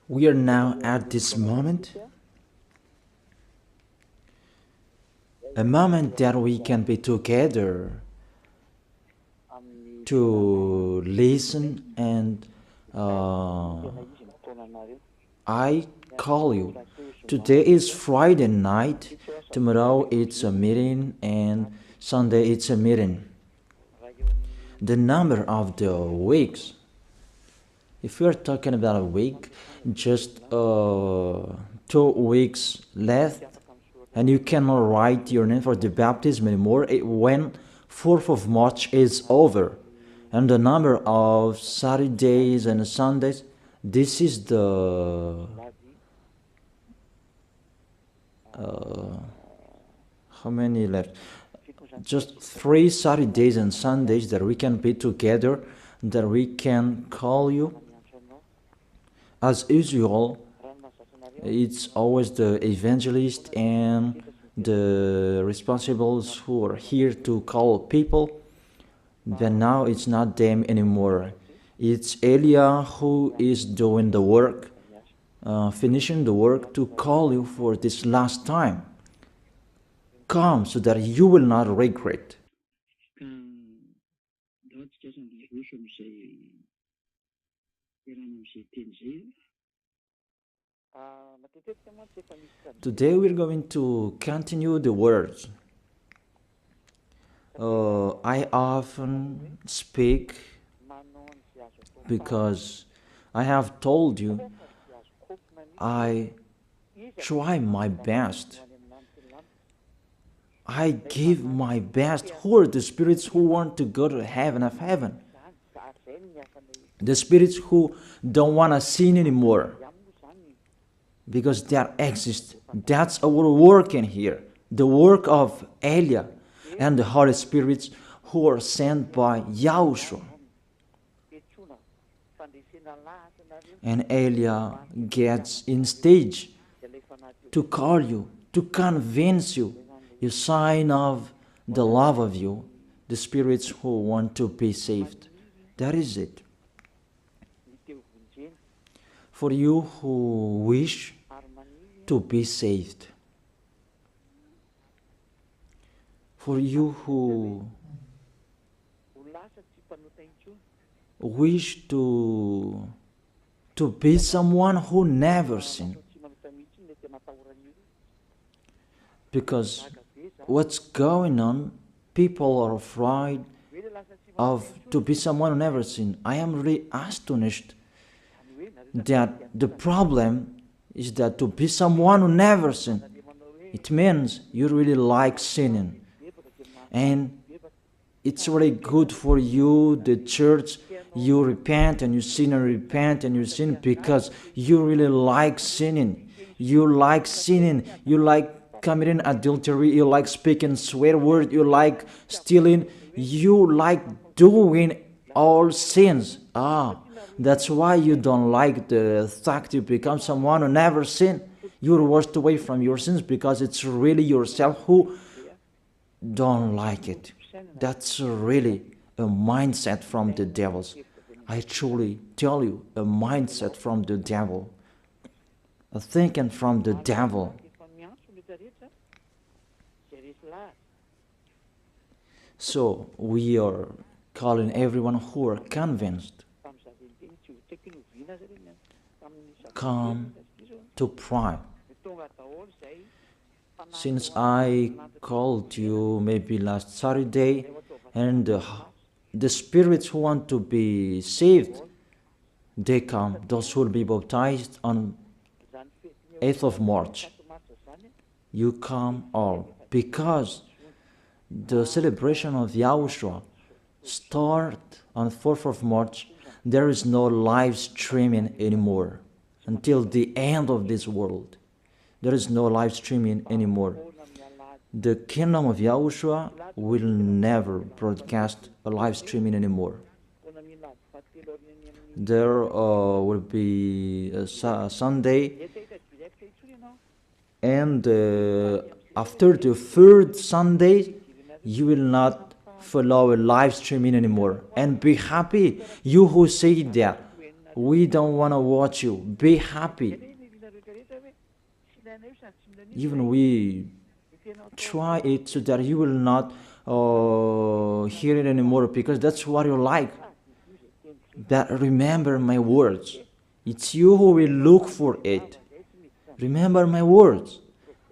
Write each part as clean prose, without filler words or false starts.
We are now at this moment, a moment that we can be together to listen, and I call you. Today is Friday night, tomorrow it's a meeting, and Sunday it's a meeting. The number of the weeks, if we are talking about a week, just 2 weeks left, and you cannot write your name for the baptism anymore when 4th of March is over. And the number of Saturdays and Sundays, this is the how many left? Just 3 Saturdays and Sundays that we can be together, that we can call you. As usual, it's always the evangelist and the responsibles who are here to call people. But now it's not them anymore. It's Elia who is doing the work, finishing the work to call you for this last time. Come so that you will not regret. Today we're going to continue the words. I often speak because I have told you I try my best. I give my best. Who are the spirits who want to go to heaven of heaven? The spirits who don't want to sin anymore, because that exists. That's our work in here. The work of Elia and the Holy Spirits who are sent by YAHOSHUAH. And Elia gets in stage to call you, to convince you, a sign of the love of you, the spirits who want to be saved. That is it. For you who wish to be saved, for you who wish to be someone who never sinned, because what's going on, people are afraid of to be someone who never sinned. I am really astonished that the problem is that to be someone who never sinned, it means you really like sinning. And it's really good for you, the church, you repent and you sin and repent and you sin because you really like sinning. You like sinning. You like committing adultery. You like speaking swear words. You like stealing. You like doing all sins. That's why you don't like the fact you become someone who never sinned. You're washed away from your sins because it's really yourself who don't like it. That's really a mindset from the devils. I truly tell you, a mindset from the devil. A thinking from the devil. So we are calling everyone who are convinced, come to pray. Since I called you maybe last Saturday, and the spirits who want to be saved, they come, those who will be baptized on 8th of March. You come all, because the celebration of YAHOSHUAH start on 4th of March. There is no live streaming anymore until the end of this world. There is no live streaming anymore. The kingdom of YAHOSHUAH will never broadcast a live streaming anymore. There will be a Sunday, and after the third Sunday, you will not follow a live streaming anymore. And be happy, you who say that. We don't want to watch you. Be happy. Even we try it so that you will not hear it anymore, because that's what you like. That remember my words. It's you who will look for it. Remember my words.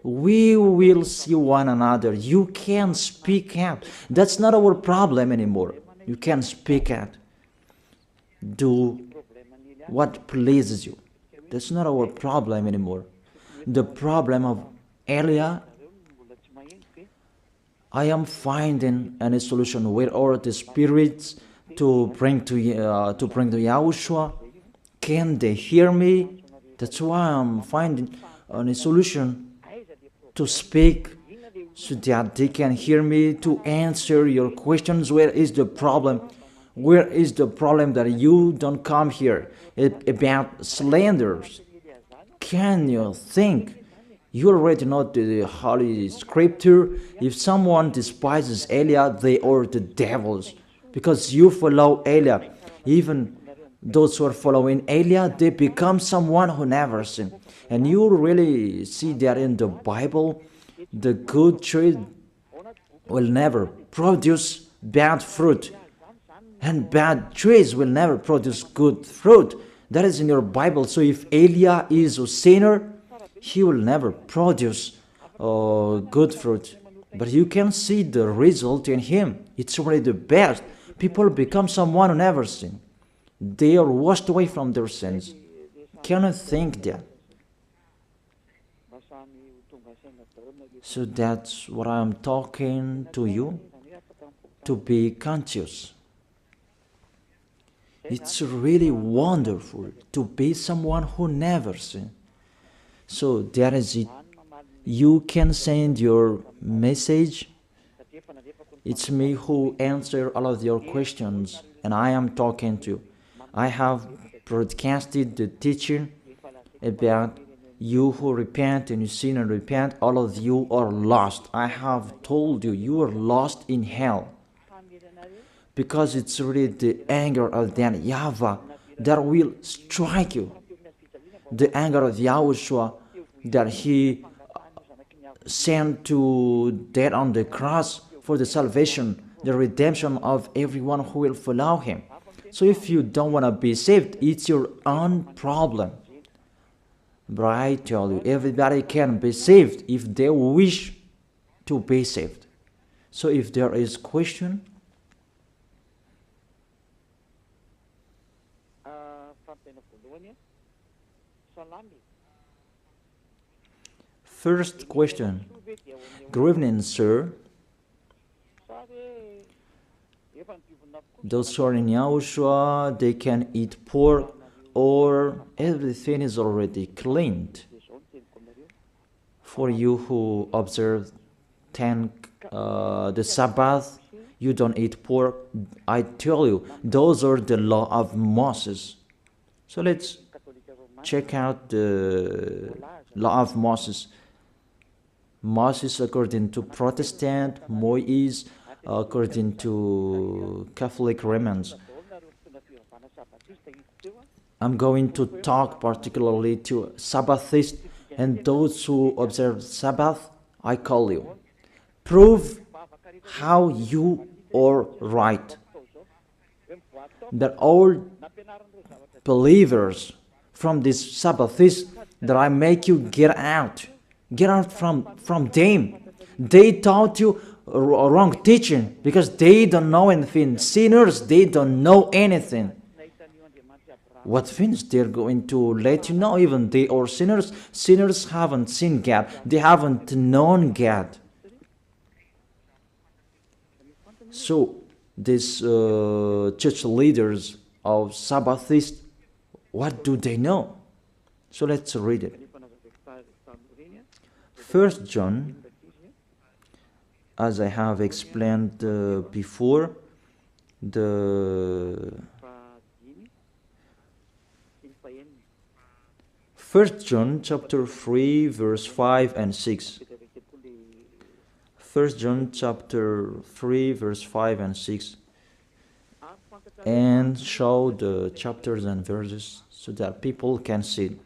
We will see one another. You can speak out. That's not our problem anymore. You can speak out. Do what pleases you. That's not our problem anymore. The problem of Elia, I am finding a solution where all the spirits to bring to YAHOSHUAH. Can they hear me? That's why I'm finding a solution to speak so that they can hear me, to answer your questions. Where is the problem? Where is the problem that you don't come here about slanders? Can you think? You already know the Holy Scripture. If someone despises Elia, they are the devils, because you follow Elia. Even those who are following Elia, they become someone who never sinned. And you really see that in the Bible. The good tree will never produce bad fruit, and bad trees will never produce good fruit. That is in your Bible. So if Elia is a sinner, he will never produce good fruit. But you can see the result in him. It's already the best. People become someone who never sinned. They are washed away from their sins. Can you think that? So that's what I'm talking to you, to be conscious. It's really wonderful to be someone who never sinned. So that is it. You can send your message. It's me who answer all of your questions, and I am talking to you. I have broadcasted the teaching about you who repent and you sin and repent. All of you are lost. I have told you, you are lost in hell, because it's really the anger of that YAHVAH that will strike you. The anger of YAHOSHUAH that he sent to death on the cross for the salvation, the redemption of everyone who will follow him. So if you don't want to be saved, it's your own problem. But I tell you, everybody can be saved if they wish to be saved. So if there is question, first question. Good evening, sir. Those who are in YAHOSHUAH, they can eat pork, or everything is already cleaned. For you who observe the Sabbath, you don't eat pork. I tell you, those are the law of Moses. So let's check out the law of Moses. Moses according to Protestant, Moshè according to Catholic Romans. I'm going to talk particularly to Sabbathists and those who observe Sabbath. I call you. Prove how you are right. That all believers from this Sabbathists, that I make you get out. Get out from them. They taught you wrong teaching because they don't know anything. Sinners, they don't know anything. What things they're going to let you know? Even they are sinners. Sinners haven't seen God. They haven't known God. So these church leaders of Sabbathists, what do they know? So let's read it. 1 John, as I have explained before, the 1 John chapter 3 verse 5 and 6. 1 John chapter 3 verse 5 and 6. and show the chapters and verses so that people can see.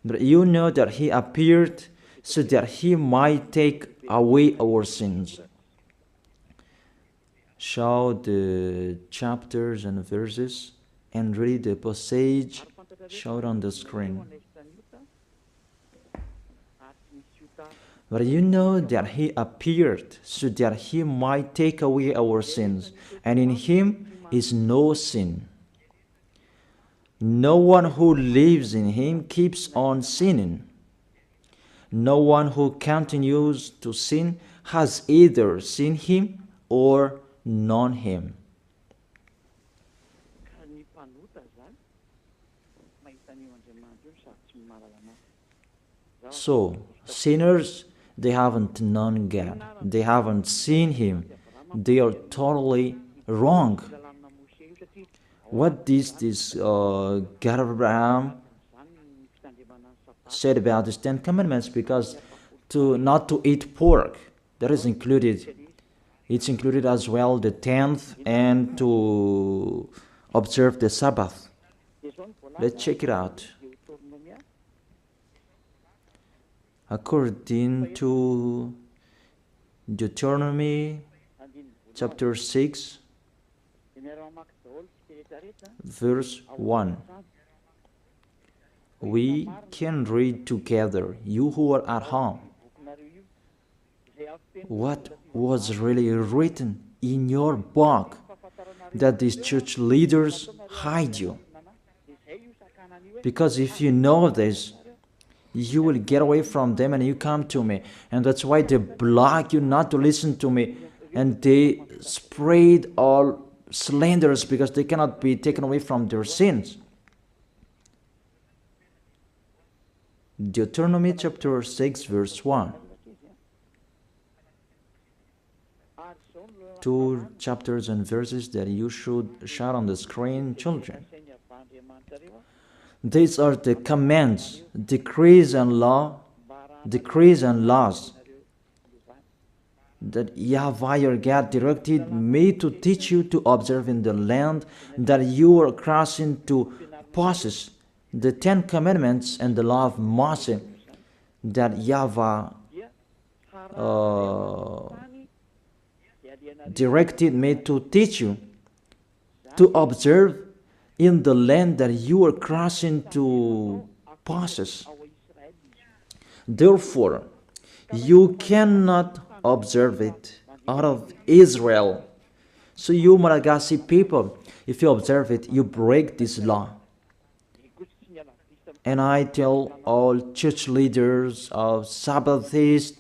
But you know that he appeared so that he might take away our sins. Show the chapters and verses and read the passage showed on the screen. But you know that he appeared so that he might take away our sins, and in him is no sin. No one who lives in him keeps on sinning. No one who continues to sin has either seen him or known him. So, sinners, they haven't known God. They haven't seen him. They are totally wrong. What is this God of Abraham said about the 10 Commandments? Because not to eat pork, that is included. It's included as well the 10th and to observe the Sabbath. Let's check it out. According to Deuteronomy chapter 6, verse 1. We can read together, you who are at home, what was really written in your book that these church leaders hide you. Because if you know this, you will get away from them and you come to me. And that's why they block you not to listen to me. And they spread all slanders because they cannot be taken away from their sins. Deuteronomy chapter 6 verse 1. 2 chapters and verses that you should shout on the screen, children. These are the commands, decrees and laws that YAHVAH your God directed me to teach you to observe in the land that you are crossing to possess, the 10 Commandments and the law of Moshè that YAHVAH directed me to teach you to observe in the land that you are crossing to possess. Therefore, you cannot observe it out of Israel. So you Malagasy people, if you observe it, you break this law. And I tell all church leaders of Sabbathists,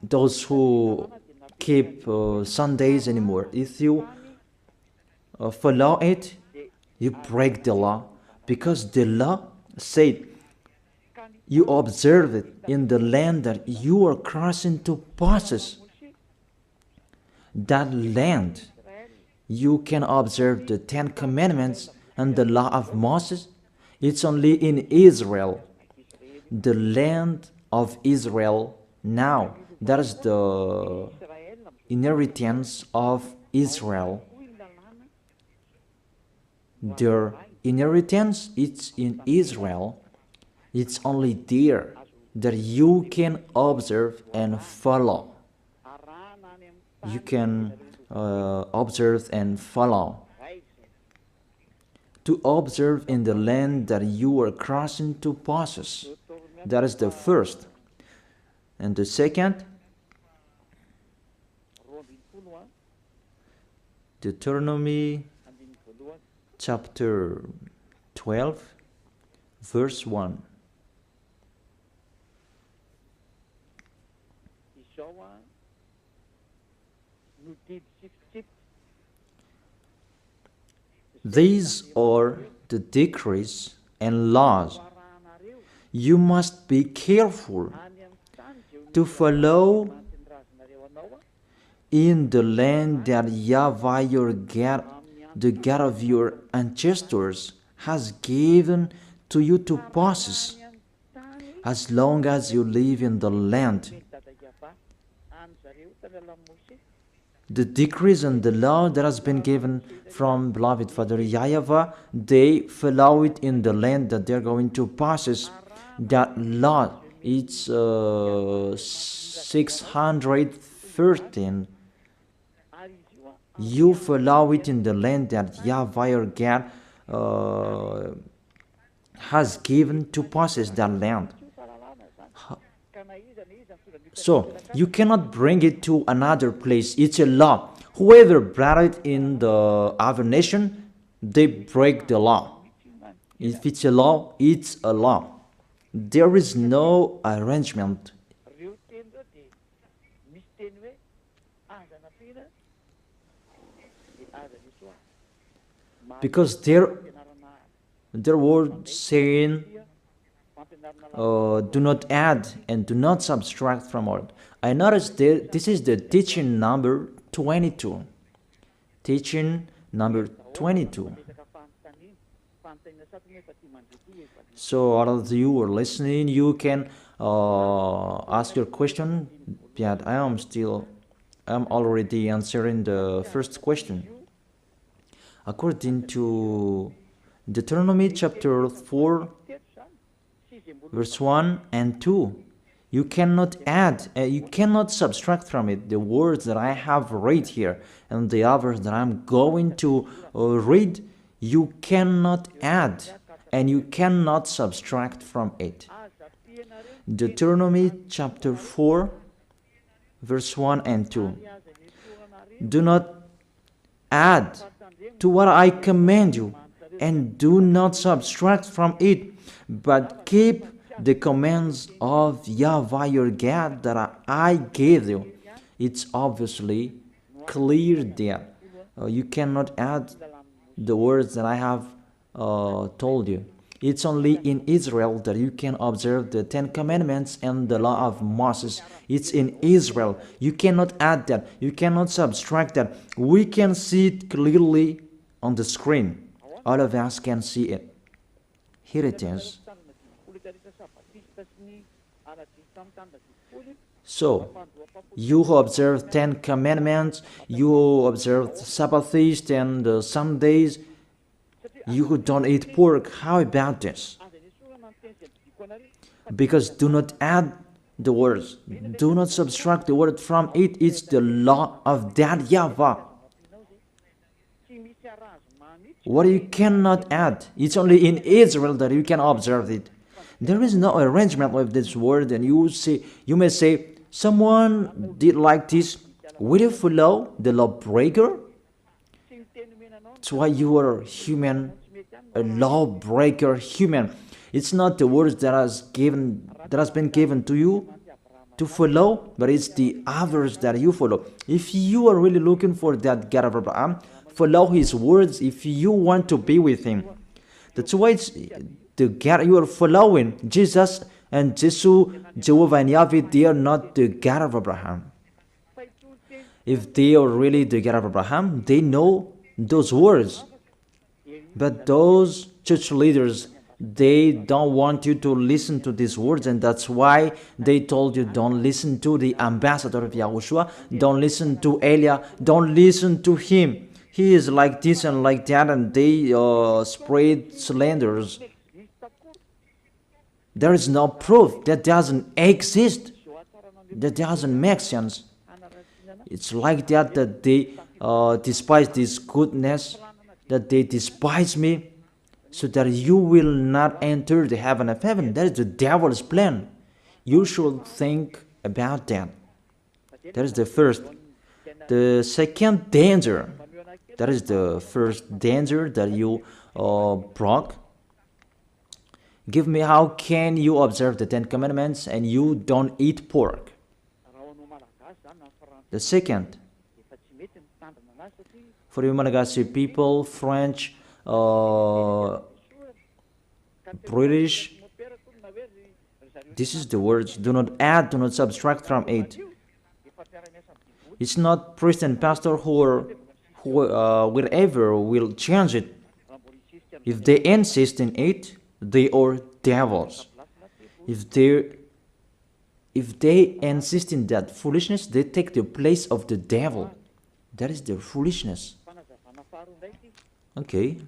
those who keep Sundays anymore, if you follow it, you break the law, because the law said you observe it in the land that you are crossing to possess. That land, you can observe the 10 Commandments and the law of Moses. It's only in Israel, the land of Israel now. That is the inheritance of Israel. Their inheritance, it's in Israel. It's only there that you can observe and follow. You can observe and follow. To observe in the land that you are crossing to possess. That is the first. And the second, Deuteronomy chapter 12, verse 1. These are the decrees and laws you must be careful to follow in the land that YAHVAH your God, the God of your ancestors, has given to you to possess, as long as you live in the land. the decrees and the law that has been given from beloved Father YAHVAH, they follow it in the land that they're going to possess. That law, it's 613. You follow it in the land that YAHVAH your God has given to possess that land. So you cannot bring it to another place. It's a law. Whoever brought it in the other nation, they break the law. If it's a law, it's a law. There is no arrangement. Because their word saying, do not add and do not subtract from it. I noticed that this is the teaching number 22. Teaching number 22. So all of you who are listening, you can ask your question. Yeah, I'm already answering the first question. According to Deuteronomy chapter 4, verse 1 and 2, you cannot add, you cannot subtract from it the words that I have read here and the others that I'm going to read. You cannot add and you cannot subtract from it. Deuteronomy chapter 4, verse 1 and 2. Do not add to what I command you, and do not subtract from it, but keep the commands of YAHVAH your God that I gave you. It's obviously clear there. You cannot add the words that I have told you. It's only in Israel that you can observe the 10 Commandments and the law of Moses. It's in Israel. You cannot add that. You cannot subtract that. We can see it clearly on the screen. All of us can see it. Here it is. So, you who observe 10 Commandments, you who observe Sabbath feast and Sundays, you who don't eat pork, how about this? Because do not add the words, do not subtract the word from it. It's the law of that YAHVAH. What you cannot add, it's only in Israel that you can observe it. There is no arrangement with this word, and you may say, someone did like this. Will you follow the lawbreaker? That's why you are human, a lawbreaker human. It's not the words that has been given to you to follow, but it's the others that you follow. If you are really looking for that God of Abraham, follow his words if you want to be with him. That's why it's the God you are following. Jesus and Jesus, Jehovah and Yahweh, they are not the God of Abraham. If they are really the God of Abraham, they know those words. But those church leaders, they don't want you to listen to these words, and that's why they told you don't listen to the ambassador of YAHOSHUAH, don't listen to Elia, don't listen to him. He is like this and like that, and they spread slanders. There is no proof. That doesn't exist. That doesn't make sense. It's like that they despise this goodness, that they despise me, so that you will not enter the heaven of heaven. That is the devil's plan. You should think about that. That is the first. The second danger, that is the first danger that you broke. Give me, how can you observe the 10 Commandments and you don't eat pork? The second, for you Malagasy people, French, British, this is the words, do not add, do not subtract from it. It's not priest and pastor who wherever will change it. If they insist in it, they are devils. If they if they insist in that foolishness, they take the place of the devil. That is their foolishness. Okay.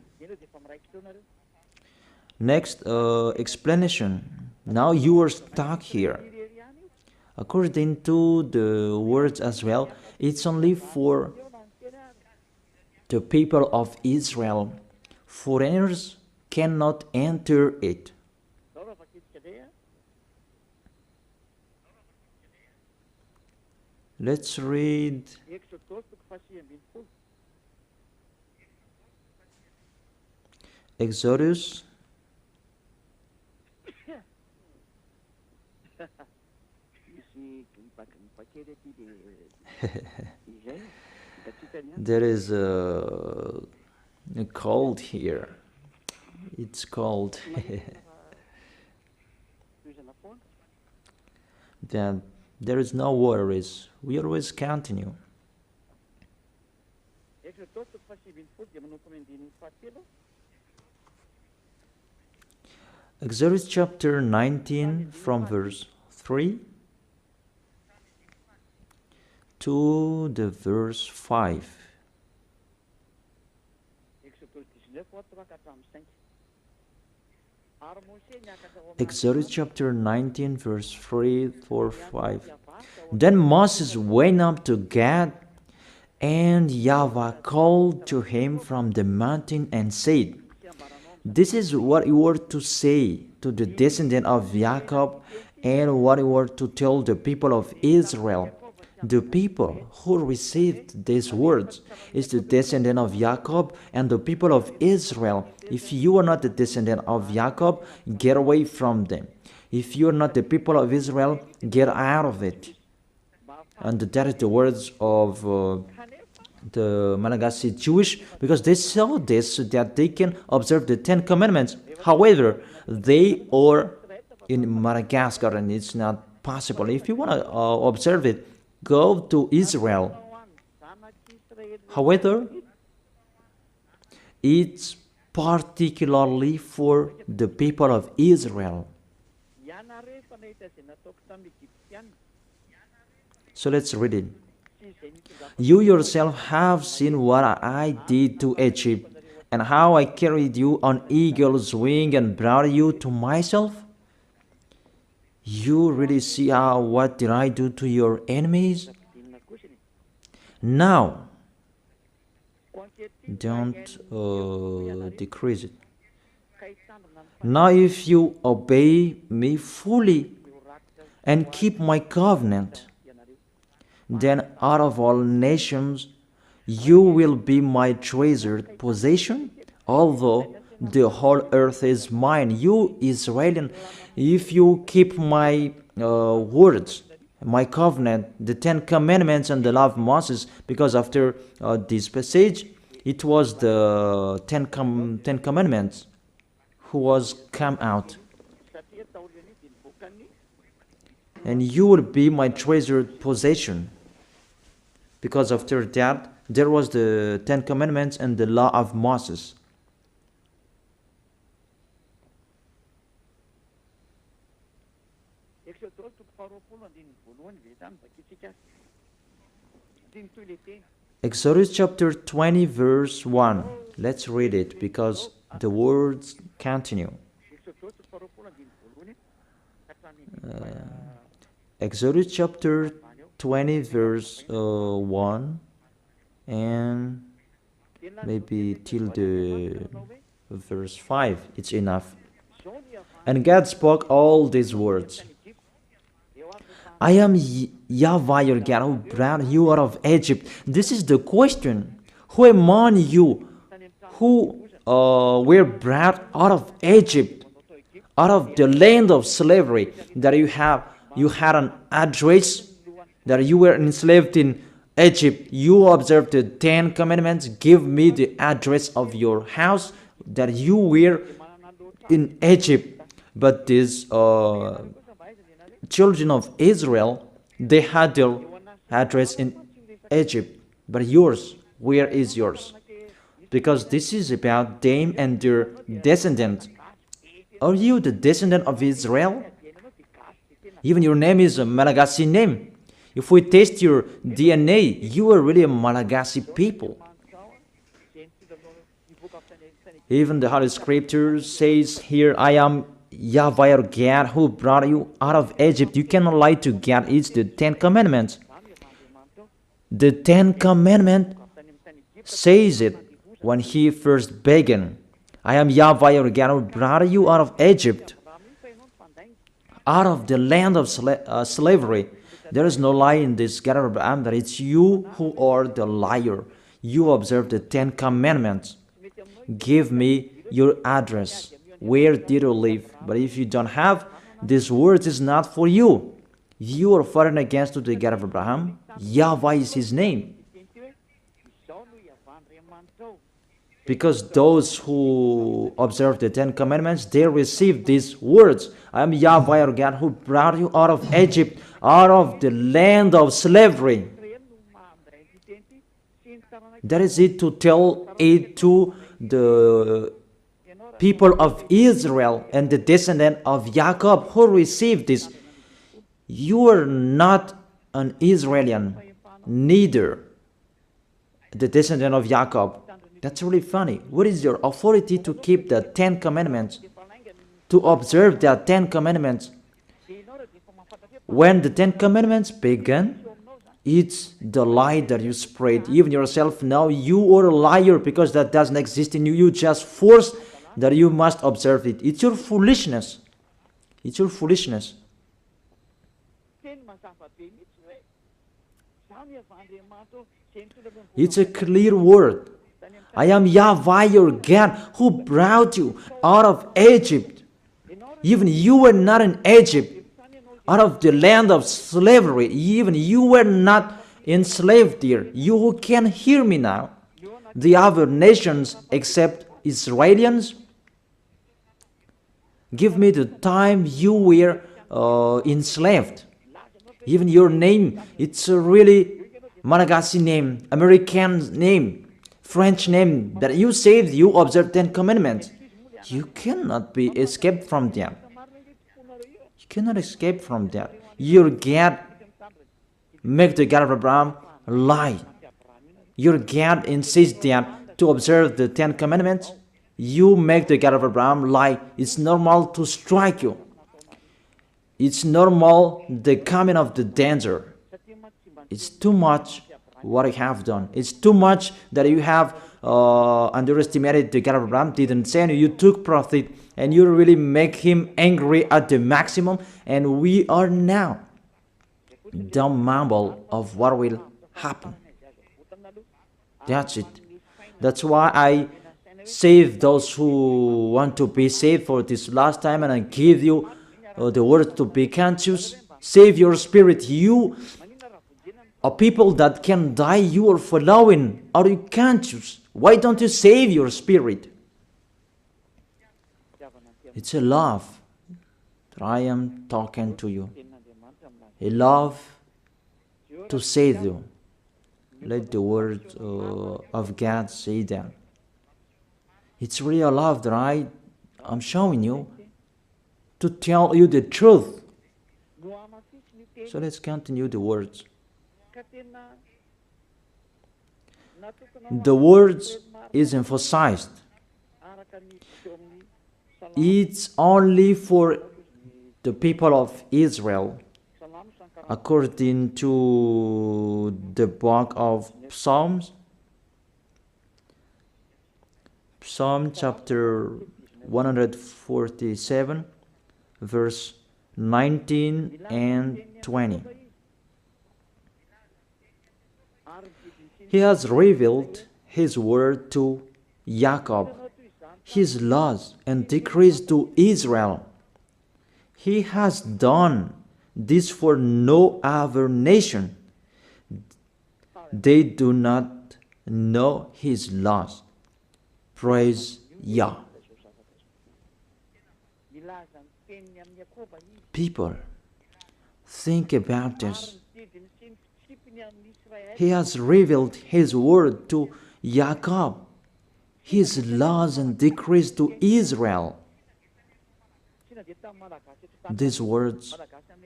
Next, explanation. Now you are stuck here. According to the words as well, it's only for the people of Israel. Foreigners cannot enter it. Let's read Exodus there is a cold here. It's cold. Then there is no worries. We always continue. Exodus chapter 19 from verse 3 to the verse 5. Exodus chapter 19 verse 3 4 5. Then Moses went up to Gad, and YAHVAH called to him from the mountain and said, "This is what you were to say to the descendant of Jacob, and what you were to tell the people of Israel. The people who received these words is the descendant of Jacob and the people of Israel. If you are not the descendant of Jacob, get away from them. If you are not the people of Israel, get out of it." And that is the words of the Malagasy Jewish, because they saw this so that they can observe the 10 Commandments. However, they are in Madagascar and it's not possible. If you want to observe it, go to Israel. However, it's particularly for the people of Israel. So let's read it. "You yourself have seen what I did to Egypt, and how I carried you on eagle's wing and brought you to myself. You really see what did I do to your enemies? Now, don't decrease it. Now if you obey me fully and keep my covenant, then out of all nations you will be my treasured possession, although the whole earth is mine. You Israelian, if you keep my words, my covenant, the 10 Commandments and the law of Moses," because after this passage, it was the 10 Commandments who was come out. "And you will be my treasured possession." Because after that, there was the 10 Commandments and the law of Moses. Exodus chapter 20 verse 1. Let's read it because the words continue. Exodus chapter 20 verse 1 and maybe till the verse 5. It's enough. "And God spoke all these words. I am YAHVAH your God, who brought you out of Egypt." This is the question. Who among you who were brought out of Egypt, out of the land of slavery, that you had an address, that you were enslaved in Egypt, you observed the 10 Commandments, give me the address of your house, that you were in Egypt. But these children of Israel, they had their address in Egypt. But yours, where is yours? Because this is about them and their descendants. Are you the descendant of Israel? Even your name is a Malagasy name. If we test your DNA, you are really a Malagasy people. Even the Holy Scripture says here, I am YAHVAH your God who brought you out of Egypt. You cannot lie to God. It's the 10 Commandments. The 10 Commandments says it when he first began. I am YAHVAH your God who brought you out of Egypt, out of the land of slavery. There is no lie in this God of Abraham, that it's you who are the liar. You observe the 10 Commandments. Give me your address. Where did you live? But if you don't have, this word is not for you. You are fighting against the God of Abraham. YAHVAH is his name. Because those who observe the 10 Commandments, they receive these words. I am YAHVAH your God who brought you out of Egypt, out of the land of slavery. That is it, to tell it to the people of Israel and the descendant of Jacob who received this. You are not an Israelian, neither the descendant of Jacob. That's really funny. What is your authority to keep the 10 Commandments? To observe the 10 Commandments? When the 10 Commandments began, it's the lie that you spread. Even yourself now, you are a liar, because that doesn't exist in you. You just force that you must observe it. It's your foolishness. It's your foolishness. It's a clear word. I am YAHVAH your God who brought you out of Egypt. Even you were not in Egypt, out of the land of slavery. Even you were not enslaved there. You who can hear me now, the other nations except Israelians, give me the time you were enslaved. Even your name, it's a really Malagasy name, American name, French name, that you saved, you observe 10 Commandments. You cannot be escaped from them. You cannot escape from that. Your God make the God of Abraham lie. Your God insists that to observe the 10 Commandments, you make the God of Abraham lie. It's normal to strike you. It's normal the coming of the danger. It's too much what you have done. It's too much that you have underestimated the God of Abraham, didn't say, you took profit, and you really make him angry at the maximum, and we are now the mumble of what will happen. That's it. That's why I save those who want to be saved for this last time, and I give you the word to be conscious. Save your spirit. You are people that can die, you are following. Are you conscious? Why don't you save your spirit? It's a love that I am talking to you. A love to save you. Let the word of God say that. It's really a love that I am showing you to tell you the truth. So let's continue the words. The words is emphasized. It's only for the people of Israel, according to the book of Psalms. Psalm chapter 147, verse 19 and 20. He has revealed his word to Jacob, his laws and decrees to Israel. He has done this for no other nation. They do not know his laws. Praise Yah. People, think about this. He has revealed his word to Jacob, his laws and decrees to Israel. These words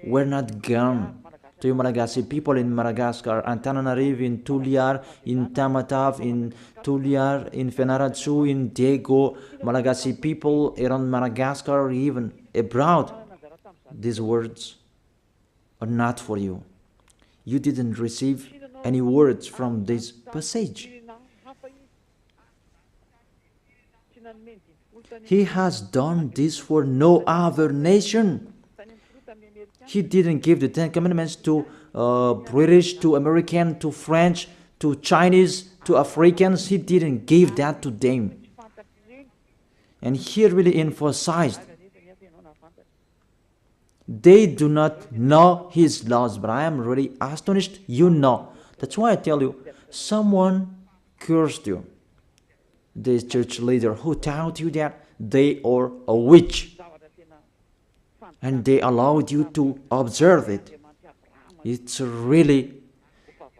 were not gone to you Malagasy people in Madagascar, Antananarivo, in Tuliar, in Tamatave, in Tuliar, in Fenaratsu, in Diego, Malagasy people around Madagascar, or even abroad. These words are not for you. You didn't receive any words from this passage. He has done this for no other nation. He didn't give the Ten Commandments to British, to American, to French, to Chinese, to Africans. He didn't give that to them. And he really emphasized, they do not know his laws, but I am really astonished you know. That's why I tell you, someone cursed you. This church leader who taught you that they are a witch. And they allowed you to observe it. It's really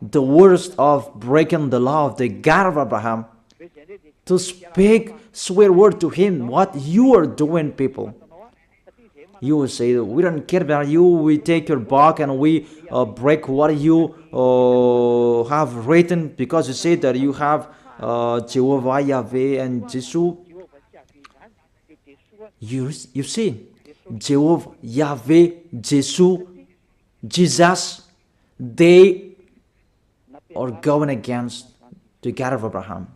the worst of breaking the law of the God of Abraham. To speak swear word to him, what you are doing, people. You will say, we don't care about you, we take your book and we break what you have written, because you say that you have Jehovah, Yahweh, and Jesus. You see, Jehovah, Yahweh, Jesus, they are going against the God of Abraham.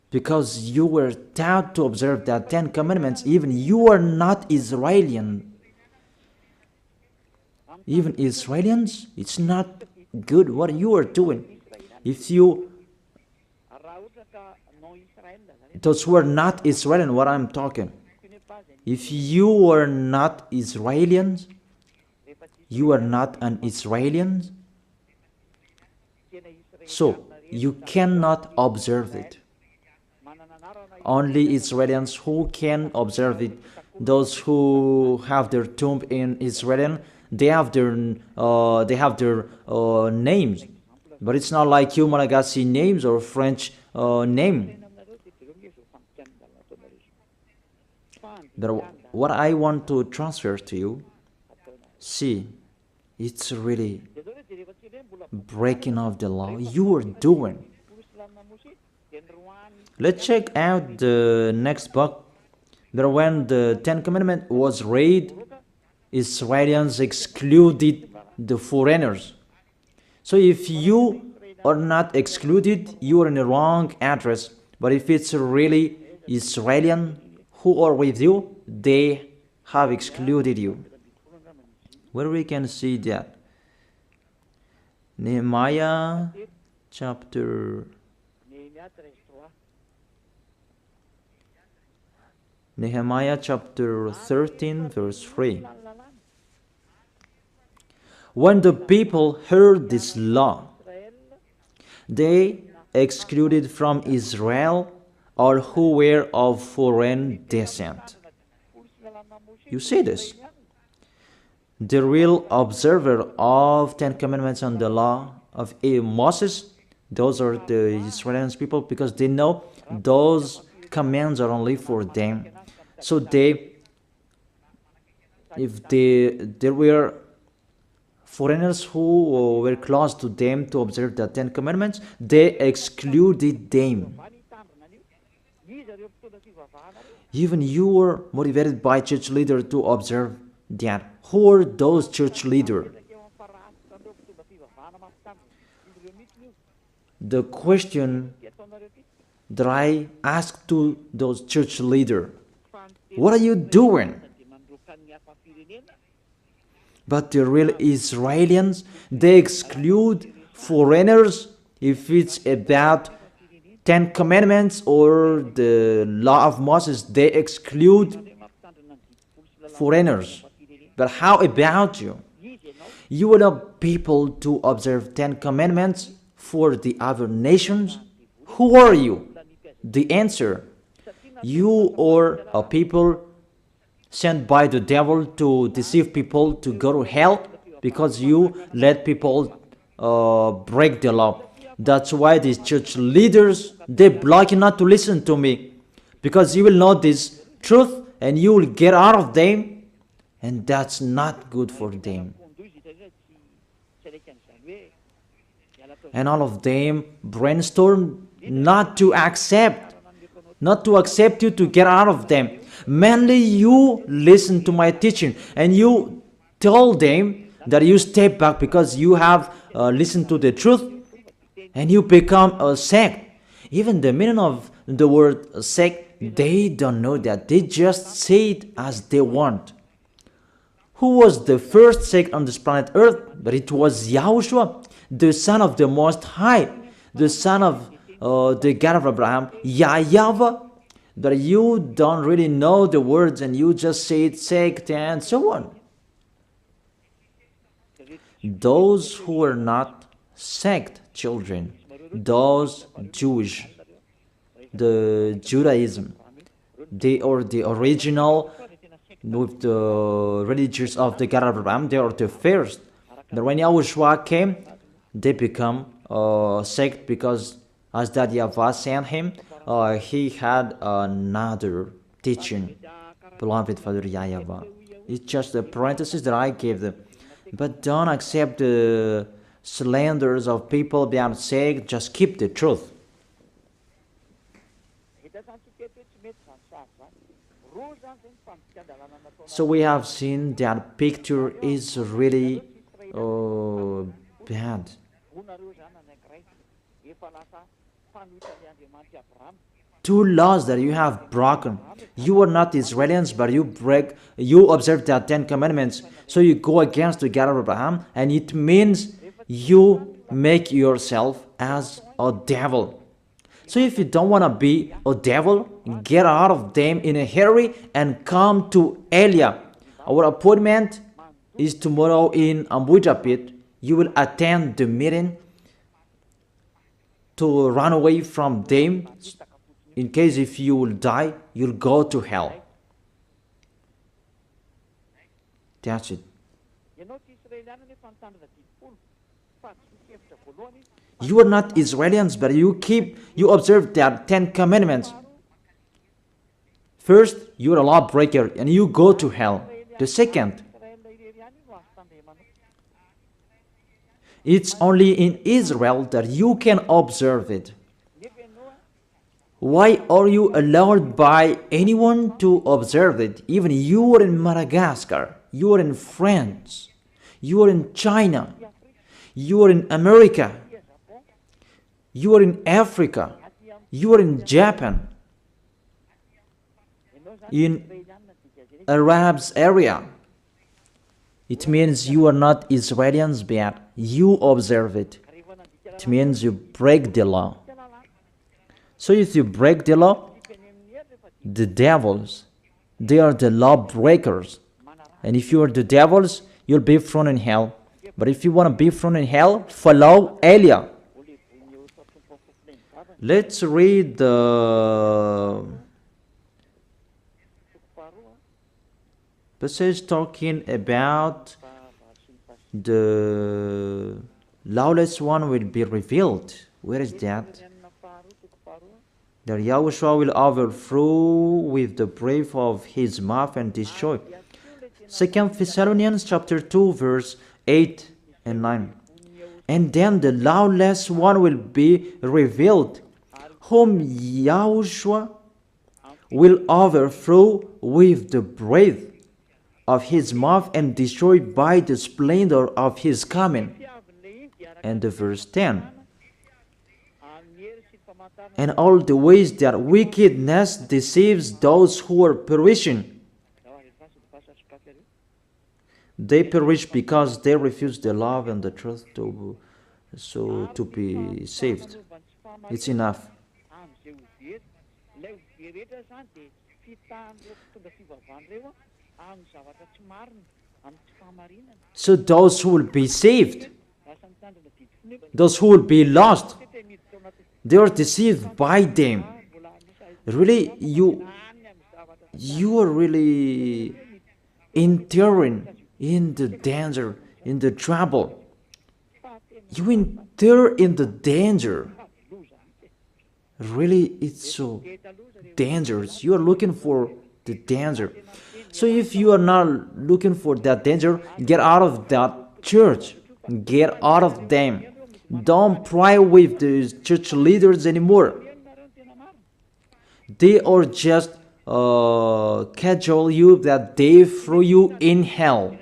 Because you were taught to observe the Ten Commandments, even you are not Israelian. Even Israelians, it's not good what you are doing. If you, those who are not Israelian, what I'm talking, if you are not Israelians, you are not an Israelian, so you cannot observe it. Only Israelians who can observe it. Those who have their tomb in Israel, they have their names, but it's not like you Malagasy names or French name. But what I want to transfer to you, see, it's really breaking of the law you are doing. Let's check out the next book. But when the Ten Commandments was read, Israelians excluded the foreigners. So if you are not excluded, you are in the wrong address. But if it's really Israelian who are with you, they have excluded you. Where we can see that? Nehemiah chapter 13, verse 3. When the people heard this law, they excluded from Israel all who were of foreign descent. You see this? The real observer of Ten Commandments and the law of Moses, those are the Israeli people, because they know those commands are only for them. So if there were foreigners who were close to them to observe the Ten Commandments, they excluded them. Even you were motivated by church leader to observe that. Who are those church leaders? The question that I asked to those church leaders, what are you doing? But the real Israelians, they exclude foreigners if it's about Ten Commandments or the law of Moses. They exclude foreigners. But how about you? You allow people to observe Ten Commandments for the other nations? Who are you? The answer, you are a people sent by the devil to deceive people to go to hell because you let people break the law. That's why these church leaders, they block you not to listen to me, because you will know this truth and you will get out of them, and that's not good for them. And all of them brainstorm not to accept you to get out of them. Mainly you listen to my teaching and you tell them that you step back because you have listened to the truth, and you become a sect. Even the meaning of the word sect, they don't know that. They just say it as they want. Who was the first sect on this planet Earth? But it was Yahushua, the son of the Most High, the son of the God of Abraham, YAHVAH. That you don't really know the words and you just say it sect and so on. Those who are not sect children, those Jewish, the Judaism, they are the original with the religions of the God of Abraham. They are the first. But when YAHOSHUAH came, they become a sect because as that YAHVAH sent him, he had another teaching. Beloved Father YAHVAH. It's just a parenthesis that I gave them. But don't accept the slanders of people being sect. Just keep the truth. So we have seen that picture is really bad. Two laws that you have broken. You are not Israelians, but you observe the 10 commandments. So you go against the God of Abraham, and it means you make yourself as a devil. So if you don't want to be a devil, get out of them in a hurry and come to Elia. Our appointment is tomorrow in Ambuja Pit. You will attend the meeting to run away from them. In case if you will die, you'll go to hell. That's it. You are not Israelians, but you observe their 10 commandments. First, you are a lawbreaker and you go to hell. The second, it's only in Israel that you can observe it. Why are you allowed by anyone to observe it? Even you are in Madagascar, you are in France, you are in China, you are in America, you are in Africa, you are in Japan, in Arabs area. It means you are not Israelians, but you observe it. It means you break the law. So if you break the law, the devils, they are the lawbreakers. And if you are the devils, you'll be thrown in hell. But if you want to be thrown in hell, follow Elia. Let's read the passage talking about the lawless one will be revealed. Where is that? That YAHOSHUAH will overthrow with the breath of his mouth and destroy. 2 Thessalonians chapter 2 verse 8 and 9. And then the lawless one will be revealed, whom YAHOSHUAH will overthrow with the breath of his mouth and destroy by the splendor of his coming. And the verse 10. And all the ways that wickedness deceives those who are perishing. They perish because they refuse the love and the truth to be saved. It's enough. So those who will be saved, those who will be lost, they are deceived by them. Really, you are really entering in the danger, in the trouble. You enter in the danger. Really, it's so dangerous. You are looking for the danger. So if you are not looking for that danger, get out of that church. Get out of them. Don't pray with the church leaders anymore. They are just casual you that they throw you in hell.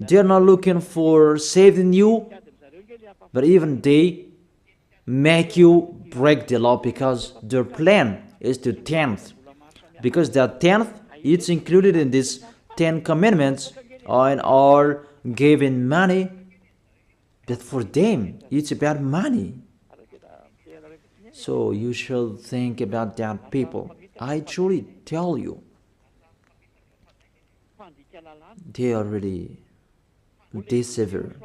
They are not looking for saving you, but even they make you break the law because their plan is to tenth. Because that tenth, it's included in this 10 commandments and are giving money, but for them, it's about money. So you should think about that, people. I truly tell you, they are really deceiver.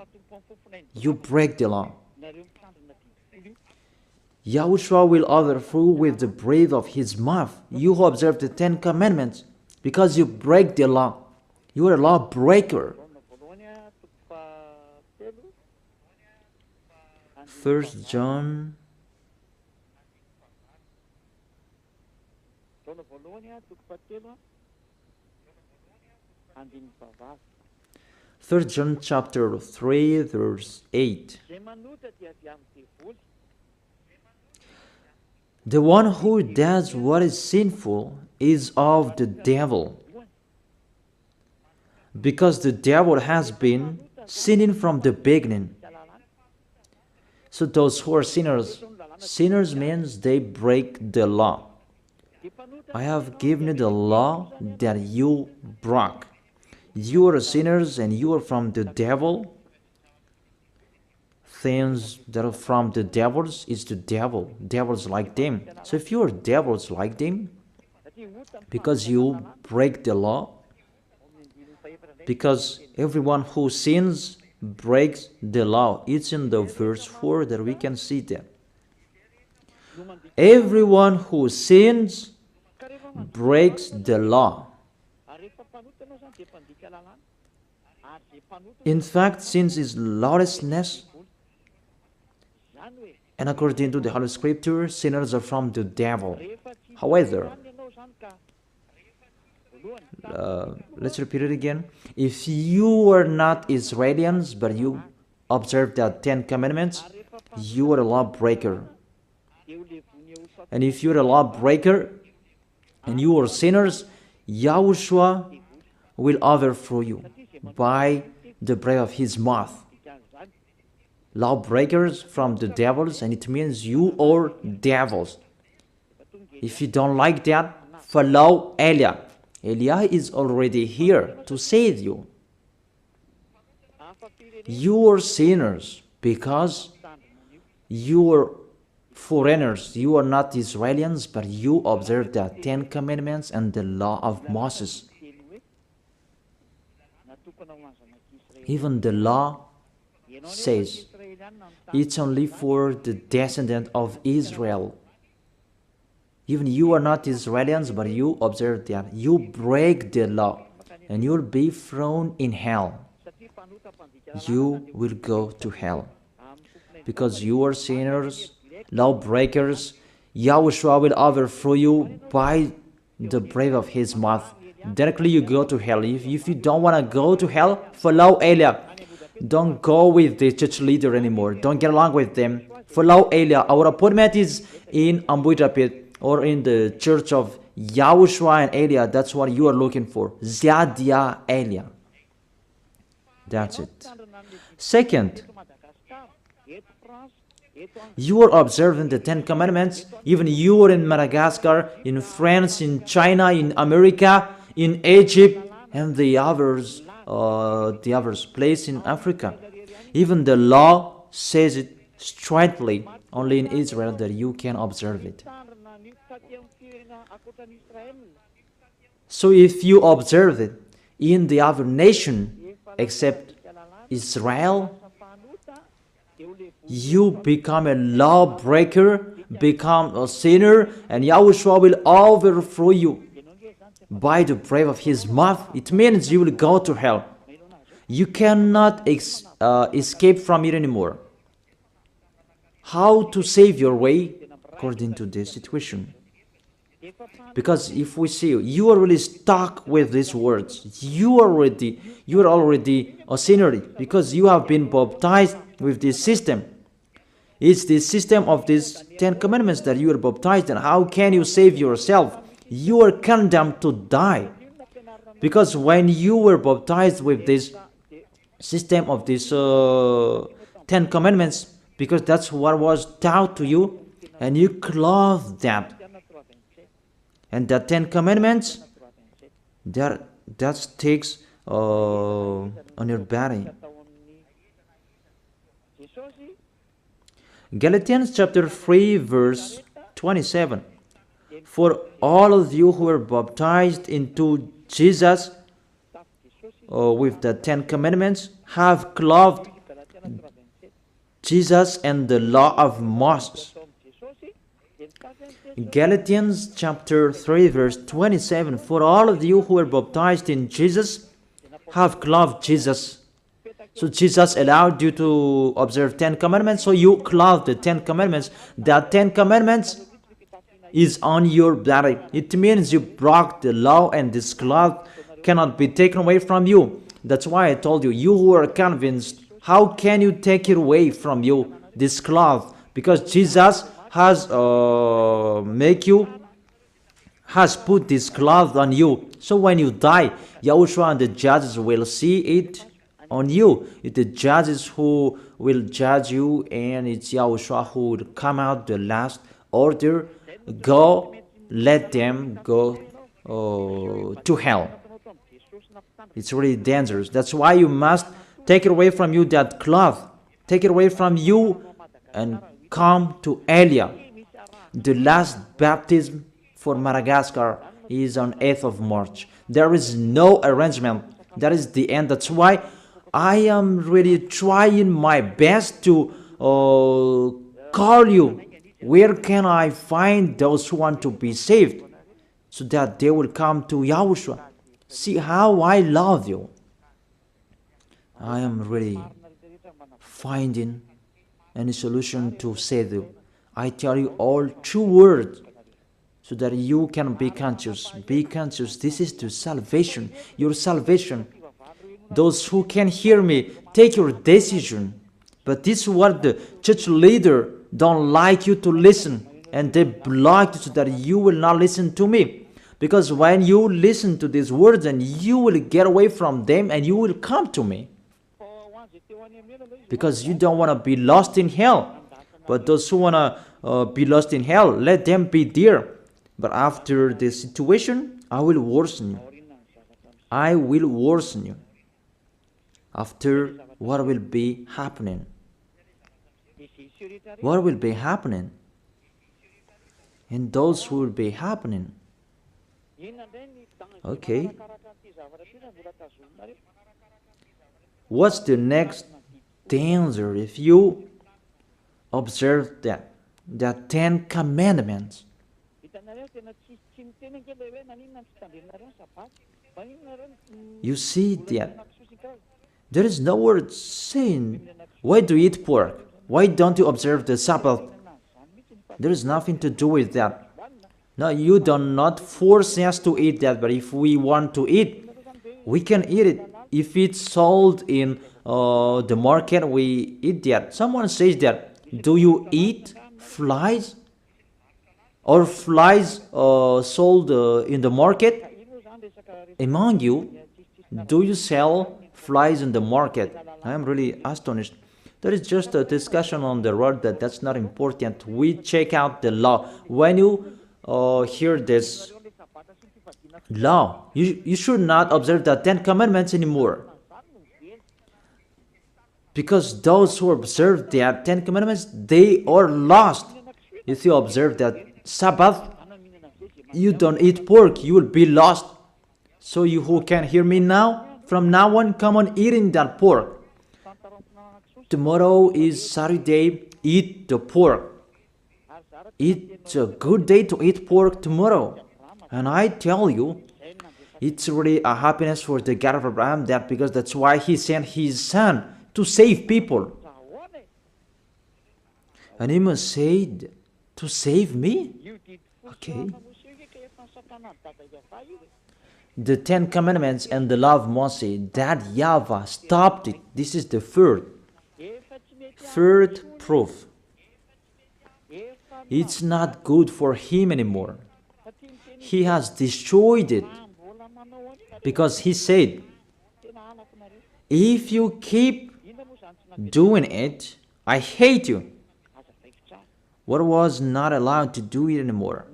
You break the law. Yahushua will overthrow with the breath of his mouth. You who observe the 10 commandments, because you break the law. You are a lawbreaker. 1 John 1 John chapter 3 verse 8. The one who does what is sinful is of the devil, because the devil has been sinning from the beginning. So those who are sinners, sinners means they break the law. I have given you the law that you broke. You are sinners and you are from the devil. Things that are from the devils is the devil. Devils like them. So if you are devils like them, because you break the law, because everyone who sins breaks the law. It's in the verse 4 that we can see that. Everyone who sins breaks the law. In fact, sin is lawlessness. And according to the Holy Scripture, sinners are from the devil. However, let's repeat it again. If you are not Israelians, but you observe the 10 commandments, you are a lawbreaker. And if you are a lawbreaker and you are sinners, Yahushua will overthrow you by the breath of his mouth. Lawbreakers from the devils, and it means you are devils. If you don't like that, follow Eliah. Eliah is already here to save you. You are sinners because you are foreigners. You are not Israelians, but you observe the 10 commandments and the law of Moses. Even the law says it's only for the descendant of Israel. Even you are not Israelians, but you observe that. You break the law, and you'll be thrown in hell. You will go to hell. Because you are sinners, lawbreakers, Yahushua will overthrow you by the breath of his mouth. Directly you go to hell. If you don't want to go to hell, follow Eliah. Don't go with the church leader anymore. Don't get along with them. Follow Eliah. Our appointment is in Ambuidapit or in the church of Yahushua and Eliah. That's what you are looking for. Ziadia Eliah. That's it. Second, you are observing the 10 commandments. Even you are in Madagascar, in France, in China, in America, in Egypt, and the others place in Africa. Even the law says it straightly. Only in Israel that you can observe it. So if you observe it in the other nation except Israel, you become a lawbreaker, become a sinner, and Yahushua will overthrow you by the breath of his mouth. It means you will go to hell. You cannot escape from it anymore. How to save your way according to this situation? Because if we see you are really stuck with these words, you are already a sinner because you have been baptized with this system. It's the system of these 10 commandments that you are baptized in. How can you save yourself? You are condemned to die. Because when you were baptized with this system of these 10 commandments, because that's what was taught to you, and you clothe that. And the 10 commandments, that sticks on your body. Galatians chapter 3 verse 27. For all of you who are baptized into Jesus with the 10 commandments have clothed Jesus and the law of Moses. Galatians chapter 3 verse 27. For all of you who are baptized in Jesus have clothed Jesus. So Jesus allowed you to observe 10 commandments, so you clothe the 10 commandments. The 10 commandments is on your body. It means you broke the law, and this cloth cannot be taken away from you. That's why I told you, you who are convinced, how can you take it away from you, this cloth? Because Jesus has put this cloth on you. So when you die, Yahushua and the judges will see it on you. It's the judges who will judge you, and it's Yahushua who will come out the last order. Go, let them go to hell. It's really dangerous. That's why you must take it away from you, that cloth. Take it away from you and come to Elia. The last baptism for Madagascar is on 8th of March. There is no arrangement. That is the end. That's why I am really trying my best to call you. Where can I find those who want to be saved so that they will come to Yahushua? See how I love you. I am really finding any solution to save you. I tell you all true words so that you can be conscious. Be conscious. This is the salvation, your salvation. Those who can hear me, take your decision. But this is what the church leader don't like you to listen, and they block you so that you will not listen to me. Because when you listen to these words, and you will get away from them and you will come to me. Because you don't want to be lost in hell. But those who want to be lost in hell, let them be there. But after the situation, I will worsen you. I will worsen you. After, what will be happening? What will be happening? And those who will be happening. Okay. What's the next danger if you observe that? The 10 commandments. You see that there is no word saying, why do you eat pork? Why don't you observe the Sabbath? There is nothing to do with that. No, you do not force us to eat that, but if we want to eat, we can eat it. If it's sold in the market, we eat that. Someone says that, do you eat flies? Or flies sold in the market? Among you, do you sell flies in the market? I am really astonished. There is just a discussion on the road that's not important. We check out the law. When you hear this law, you should not observe the 10 commandments anymore. Because those who observe the 10 commandments, they are lost. If you observe that Sabbath, you don't eat pork, you will be lost. So you who can hear me now, from now on, come on eating that pork. Tomorrow is Saturday, eat the pork. It's a good day to eat pork tomorrow. And I tell you, it's really a happiness for the God of Abraham, that because that's why he sent his son to save people. And he must say, to save me? Okay. the Ten Commandments and the law of Moses, that YAHVAH stopped it. This is the third proof. It's not good for him anymore. He has destroyed it because he said, if you keep doing it, I hate you. What was not allowed to do it anymore.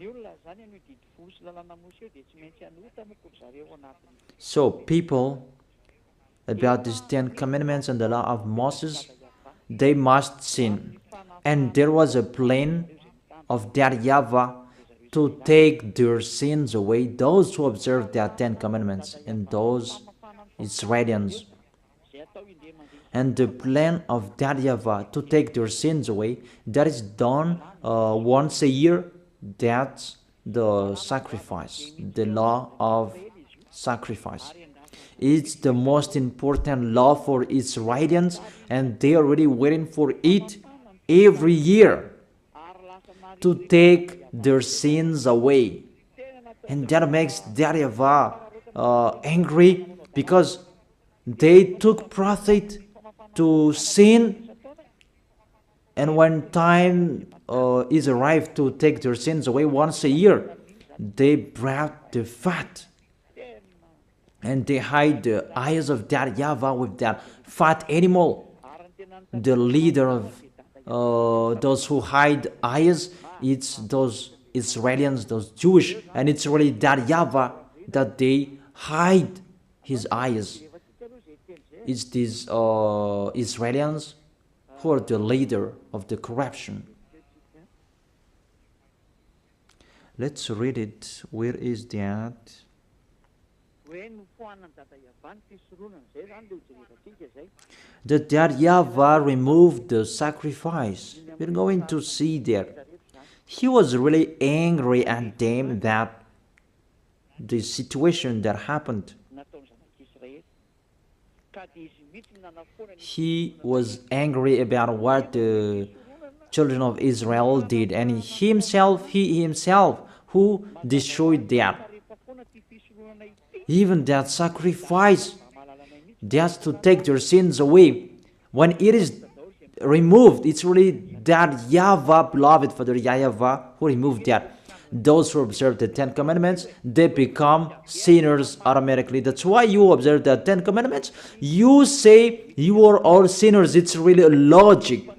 So people, about these 10 commandments and the law of Moses, they must sin. And there was a plan of that YAHVAH to take their sins away, those who observe their 10 commandments and those Israelians. And the plan of that YAHVAH to take their sins away, that is done once a year. That's the sacrifice, the law of sacrifice. It's the most important law for Israelians, and they are really waiting for it every year to take their sins away. And that makes that YAHVAH angry, because they took profit to sin, and when time is arrived to take their sins away once a year, they brought the fat and they hide the eyes of that YAHVAH with that fat animal. The leader of those who hide eyes, it's those Israelians, those Jewish, and it's really that YAHVAH that they hide his eyes. It's these Israelians who are the leader of the corruption. Let's read it. Where is that? That YAHVAH removed the sacrifice. We're going to see there. He was really angry at them, that the situation that happened. He was angry about what the children of Israel did, and he himself who destroyed that. Even that sacrifice, that's to take their sins away. When it is removed, it's really that YAHVAH, beloved Father YAHVAH, who removed that. Those who observe the 10 commandments, they become sinners automatically. That's why you observe the 10 commandments. You say you are all sinners. It's really logic,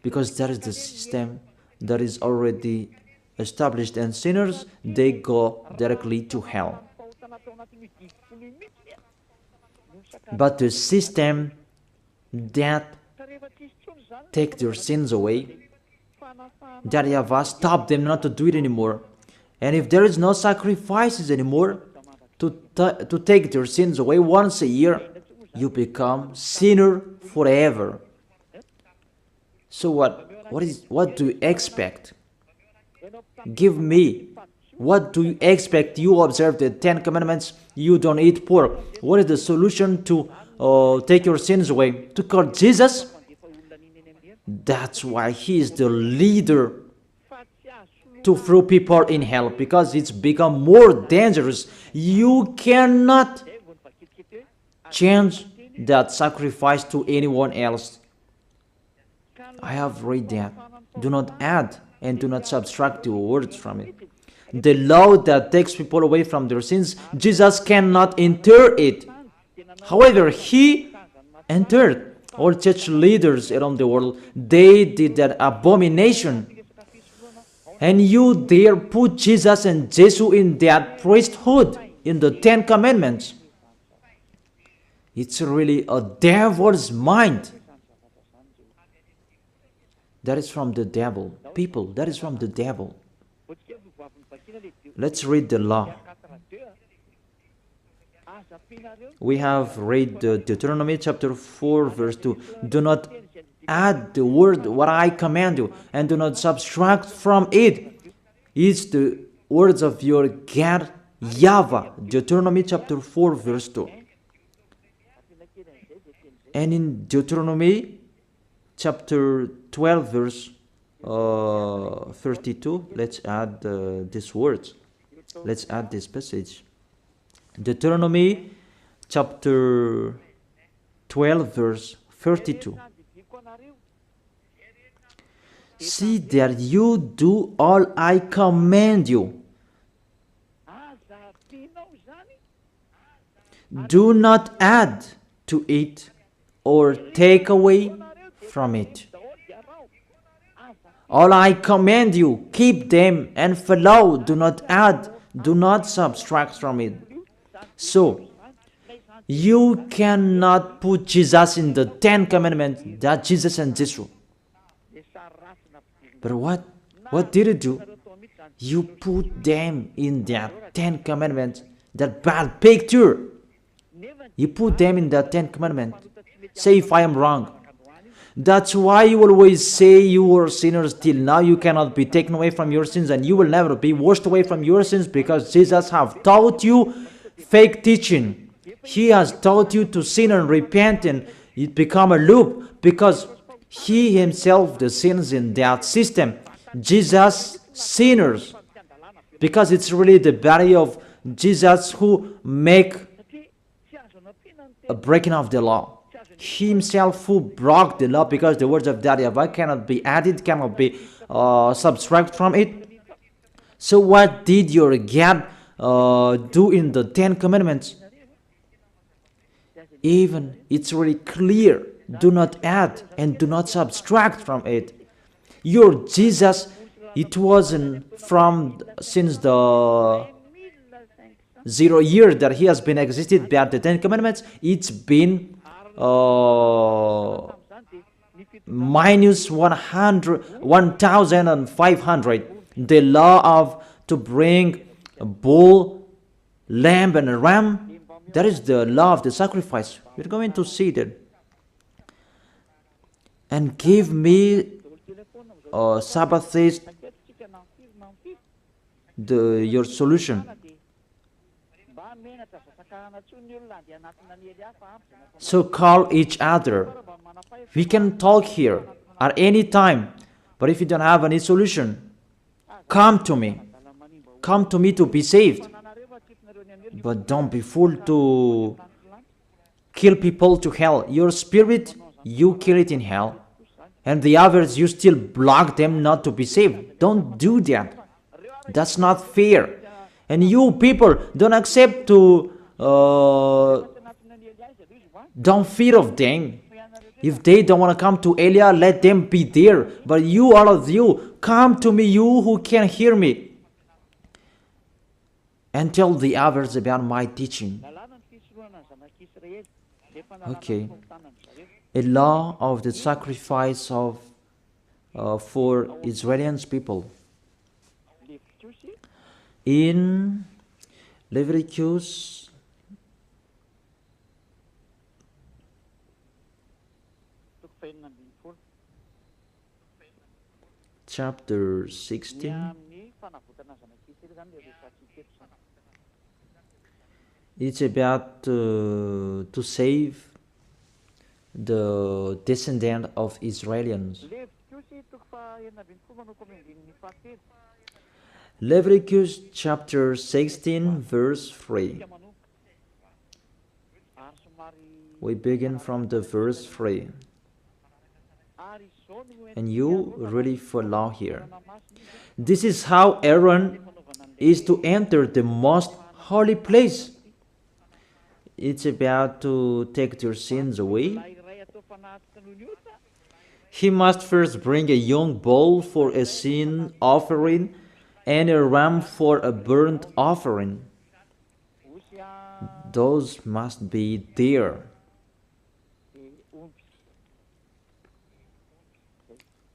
because that is the system that is already established, and sinners, they go directly to hell. But the system that take their sins away, that YAHVAH stop them not to do it anymore. And if there is no sacrifices anymore to take their sins away once a year, you become sinner forever. So what do you expect? Give me. What do you expect? You observe the 10 commandments, you don't eat pork. What is the solution to take your sins away? To call Jesus? That's why he is the leader to throw people in hell, because it's become more dangerous. You cannot change that sacrifice to anyone else. I have read that. Do not add and do not subtract the words from it. The law that takes people away from their sins, Jesus cannot enter it. However, he entered. All church leaders around the world, they did that abomination. And you dare put Jesus and Jesus in that priesthood, in the 10 commandments. It's really a devil's mind. That is from the devil. People, that is from the devil. Let's read the law. We have read Deuteronomy chapter 4 verse 2. Do not add the word what I command you, and do not subtract from it. It's the words of your God YAHVAH. Deuteronomy chapter 4 verse 2. And in Deuteronomy chapter 12 verse 32, let's add these words. Let's add this passage. Deuteronomy chapter 12 verse 32. See that you do all I command you. Do not add to it or take away from it. All I command you, keep them and follow. Do not add, do not subtract from it. So, you cannot put Jesus in the 10 Commandments, that Jesus and Jesus. But what did you do? You put them in that 10 Commandments, that bad picture. You put them in that 10 Commandments. Say if I am wrong. That's why you always say you were sinners till now. You cannot be taken away from your sins, and you will never be washed away from your sins, because Jesus have taught you fake teaching. He has taught you to sin and repent, and it become a loop, because he himself the sins in that system. Jesus sinners, because it's really the body of Jesus who make a breaking of the law. He himself who broke the law, because the words of YAHVAH cannot be added, cannot be subtracted from it. So what did your God do in the 10 Commandments? Even it's really clear. Do not add and do not subtract from it. Your Jesus, it wasn't from since the 0 year that he has been existed by the 10 Commandments. It's been minus 1,500. The law of to bring a bull, lamb, and a ram. That is the law of the sacrifice. We're going to see that. And give me Sabbath days, your solution. So call each other. We can talk here at any time, but if you don't have any solution, come to me. Come to me to be saved. But don't be fool to kill people to hell. Your spirit, you kill it in hell. And the others, you still block them not to be saved. Don't do that. That's not fair. And you people, don't accept to don't fear of them. If they don't want to come to Elia, let them be there. But you, all of you, come to me, you who can hear me, and tell the others about my teaching. Okay. A law of the sacrifice of for Israeli people. In Leviticus chapter 16, it's about to save the descendant of Israelians. Leviticus chapter 16 verse 3. We begin from the verse 3. And you really follow here. This is how Aaron is to enter the most holy place. It's about to take your sins away. He must first bring a young bull for a sin offering and a ram for a burnt offering. Those must be there.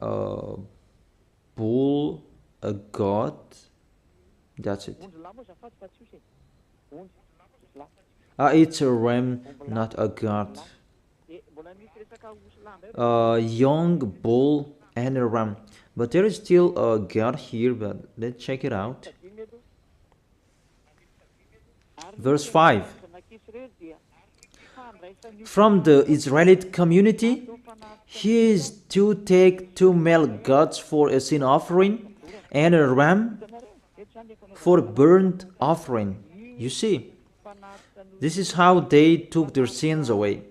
A bull, a goat, that's it. It's a ram, not a goat. A young bull and a ram. But there is still a goat here, but let's check it out. Verse 5. From the Israelite community, he is to take 2 male goats for a sin offering and a ram for burnt offering. You see, this is how they took their sins away.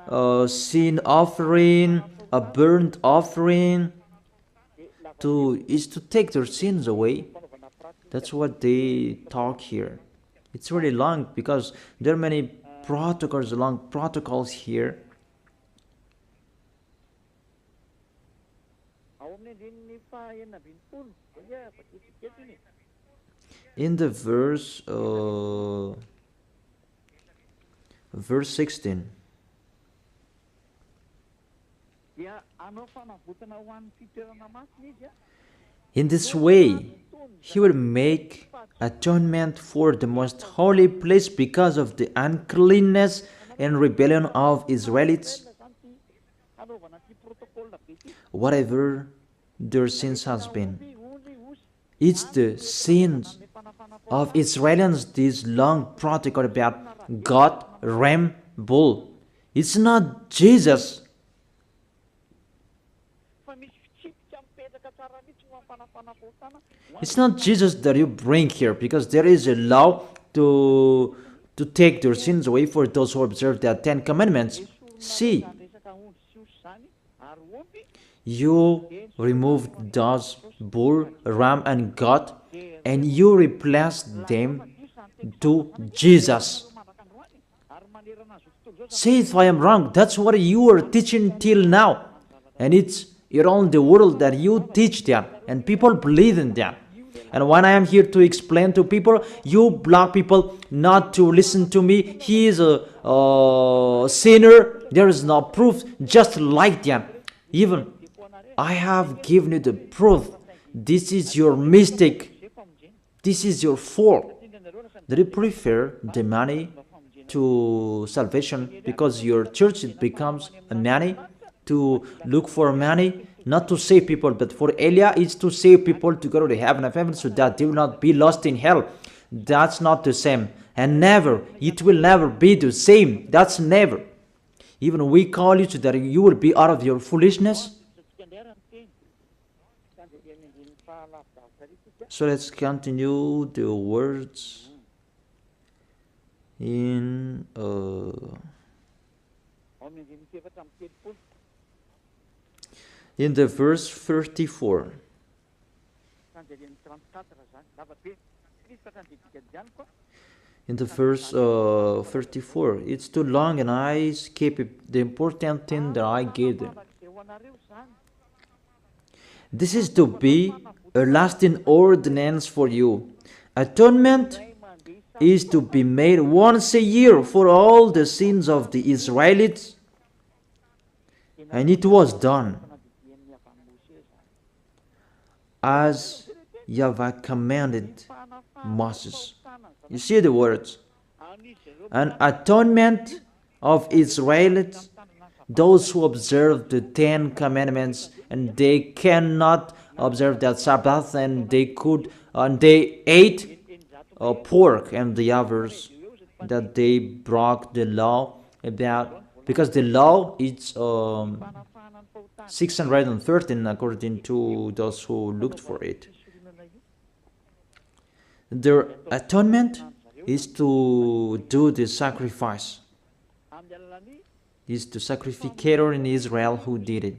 A sin offering, a burnt offering, is to take their sins away. That's what they talk here. It's really long because there are many long protocols here. In the verse 16. In this way, he will make atonement for the most holy place because of the uncleanness and rebellion of Israelites. Whatever their sins has been, it's the sins of Israelians, this long protocol about God, ram, bull. It's not Jesus. It's not Jesus that you bring here, because there is a law to take their sins away for those who observe the 10 Commandments. See, you removed those bull, ram, and goat, and you replaced them to Jesus. Say if I am wrong. That's what you are teaching till now, and it's around the world that you teach that, and people believe in that. And when I am here to explain to people, you block people not to listen to me. He is a sinner. There is no proof. Just like that. Even I have given you the proof. This is your mistake. This is your fault. Do you prefer the money to salvation because your church becomes a money to look for money? Not to save people, but for Elia, it's to save people to go to the heaven of heaven so that they will not be lost in hell. That's not the same. And never, it will never be the same. That's never. Even we call you so that you will be out of your foolishness. So let's continue the words in the verse 34. In the verse 34, it's too long and I skip the important thing that I gave them. This is to be a lasting ordinance for you. Atonement is to be made once a year for all the sins of the Israelites, and it was done as YAHVAH commanded Moses. You see the words. An atonement of Israelites, those who observe the 10 Commandments, and they cannot observe that Sabbath, and they ate pork, and the others that they broke the law about, because the law is 613 according to those who looked for it. Their atonement is to do the sacrifice. It's the sacrificator in Israel who did it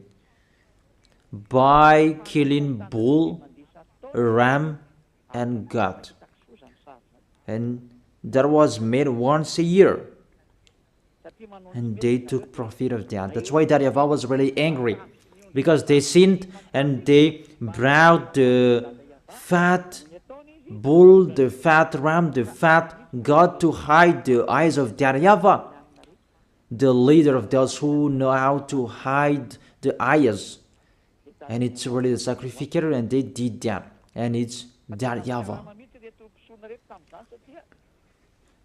by killing bull, ram, and goat, and that was made once a year, and they took profit of that. That's why YAHVAH was really angry, because they sinned and they brought the fat bull, the fat ram, the fat goat to hide the eyes of YAHVAH, the leader of those who know how to hide the eyes. And it's really the sacrificator, and they did that, and it's YAHVAH.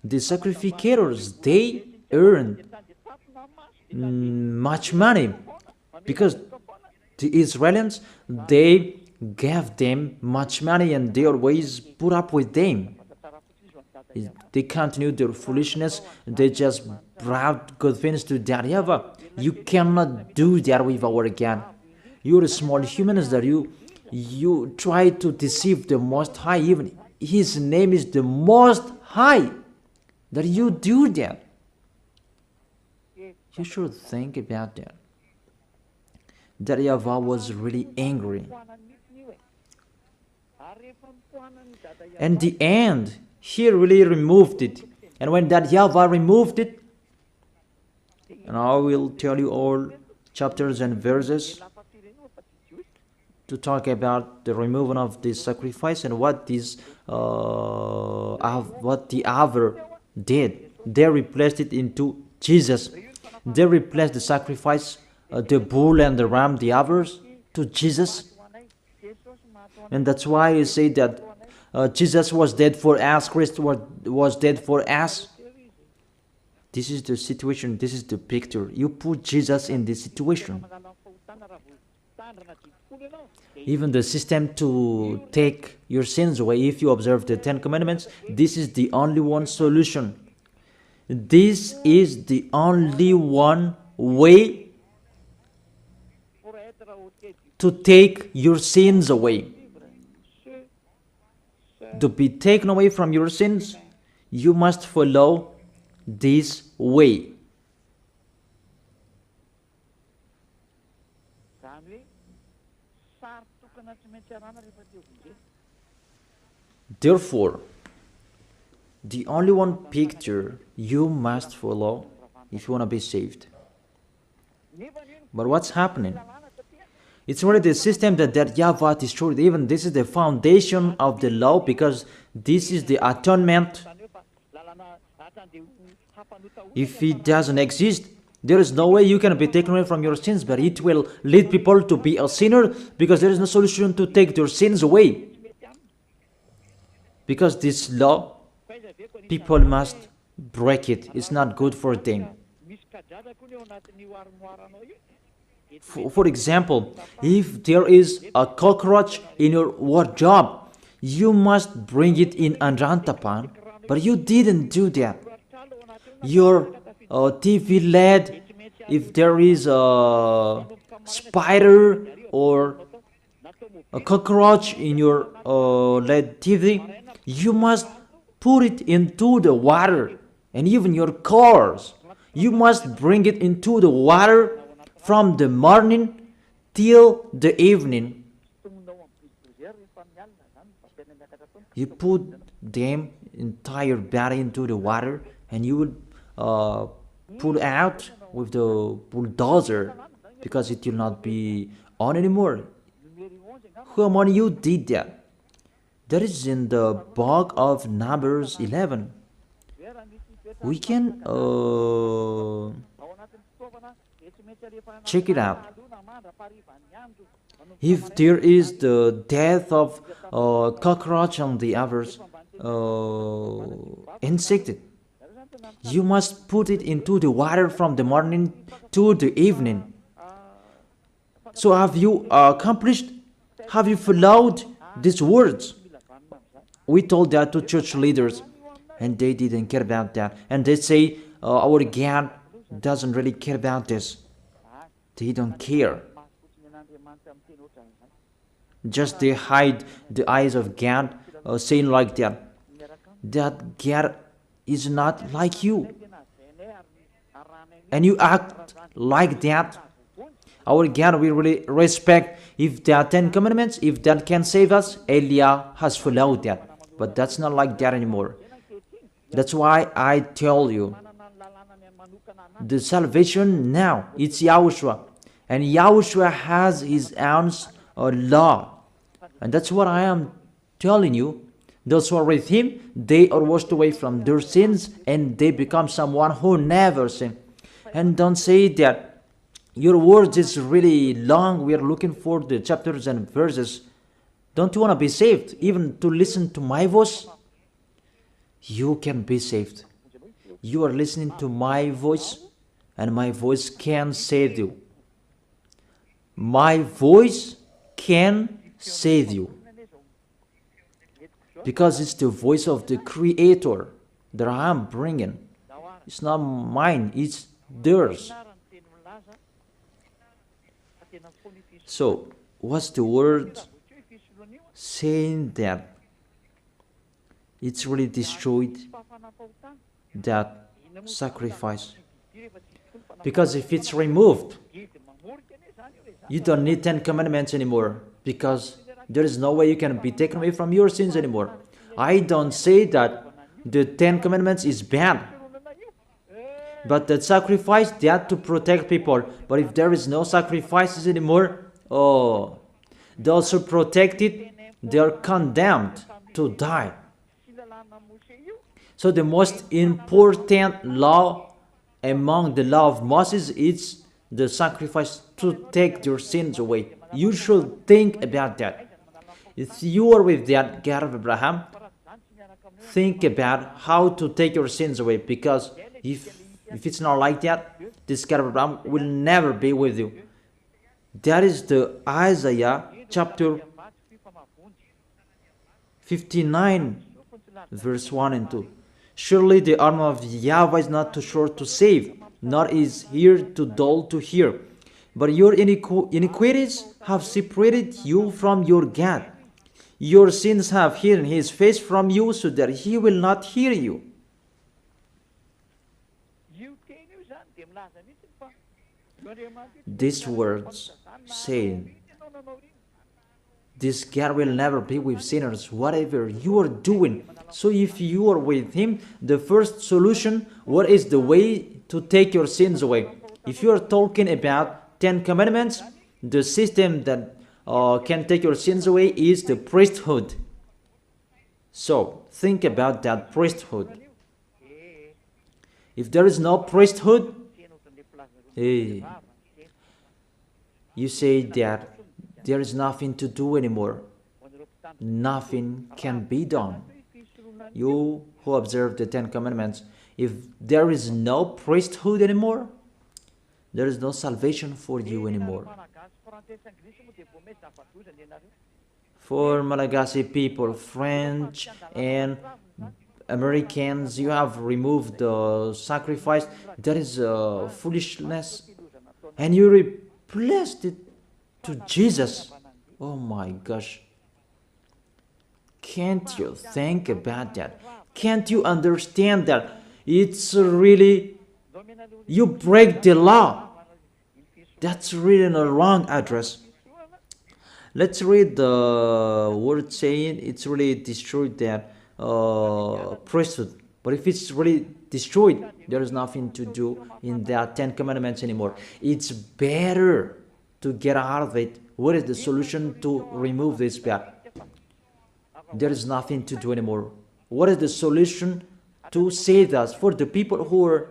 The sacrificators, they earned much money, because the Israelites, they gave them much money, and they always put up with them. They continued their foolishness. They just brought good things to YAHVAH. You cannot do that with our God. You're small humans that you You try to deceive the Most High, even His name is the Most High, that you do that. You should think about that. That YAHVAH was really angry. And the end, He really removed it. And when that YAHVAH removed it, and I will tell you all chapters and verses to talk about the removal of this sacrifice and what this what the other did. They replaced it into Jesus. They replaced the sacrifice, the bull and the ram, the others, to Jesus. And that's why you say that Jesus was dead for us, Christ was dead for us. This is the situation, this is the picture. You put Jesus in this situation. Even the system to take your sins away, if you observe the 10 Commandments, this is the only one solution. This is the only one way to take your sins away. To be taken away from your sins, you must follow this way. Therefore, the only one picture you must follow if you want to be saved. But what's happening? It's already the system that YAHVAH destroyed. Even this is the foundation of the law, because this is the atonement. If it doesn't exist, there is no way you can be taken away from your sins, but it will lead people to be a sinner, because there is no solution to take their sins away. Because this law, people must break it. It's not good for them. For example, if there is a cockroach in your wardrobe, you must bring it in Anrantapan, but you didn't do that. Your TV LED, if there is a spider or a cockroach in your LED TV, you must put it into the water. And even your cars, you must bring it into the water from the morning till the evening. You put them entire body into the water, and you would pull out with the bulldozer, because it will not be on anymore. Who among you did that? That is in the book of Numbers 11. We can check it out. If there is the death of cockroach and the others insected, you must put it into the water from the morning to the evening. So have you accomplished? Have you followed these words? We told that to church leaders, and they didn't care about that. And they say, our God doesn't really care about this. They don't care. Just they hide the eyes of God, saying like that. That God is not like you. And you act like that. Our God we really respect. If there are 10 commandments, if that can save us, Elia has followed that. But that's not like that anymore. That's why I tell you, the salvation now, it's YAHOSHUAH. And YAHOSHUAH has his own law. And that's what I am telling you. Those who are with him, they are washed away from their sins, and they become someone who never sinned. And don't say that your words is really long. We are looking for the chapters and verses. Don't you want to be saved? Even to listen to my voice? You can be saved. You are listening to my voice, and my voice can save you. My voice can save you. Because it's the voice of the Creator that I am bringing. It's not mine, it's theirs. So, what's the word saying that it's really destroyed that sacrifice. Because if it's removed, you don't need 10 commandments anymore, because there is no way you can be taken away from your sins anymore. I don't say that the 10 commandments is bad, but the sacrifice, they had to protect people. But if there is no sacrifices anymore, oh, those who protect it, they are condemned to die. So the most important law among the law of Moses is the sacrifice to take your sins away. You should think about that. If you are with that God of Abraham, think about how to take your sins away, because if it's not like that, this God of Abraham will never be with you. That is the Isaiah chapter 59 verse 1 and 2. Surely the arm of YAHVAH is not too short to save, nor is ear too dull to hear. But your iniquities have separated you from your God. Your sins have hidden his face from you, so that he will not hear you. These words saying, this God will never be with sinners, whatever you are doing. So if you are with him, the first solution, what is the way to take your sins away? If you are talking about 10 commandments, the system that can take your sins away is the priesthood. So think about that priesthood. If there is no priesthood, you say that there is nothing to do anymore. Nothing can be done. You who observe the 10 commandments, if there is no priesthood anymore, there is no salvation for you anymore. For Malagasy people, French and Americans, you have removed the sacrifice. That is foolishness. And you replaced it to Jesus. Oh my gosh. Can't you think about that? Can't you understand that? It's really, you break the law. That's really a wrong address. Let's read the word saying it's really destroyed that priesthood. But if it's really destroyed, there is nothing to do in that 10 commandments anymore. It's better to get out of it. What is the solution to remove this bad? There is nothing to do anymore. What is the solution to save us? For the people who are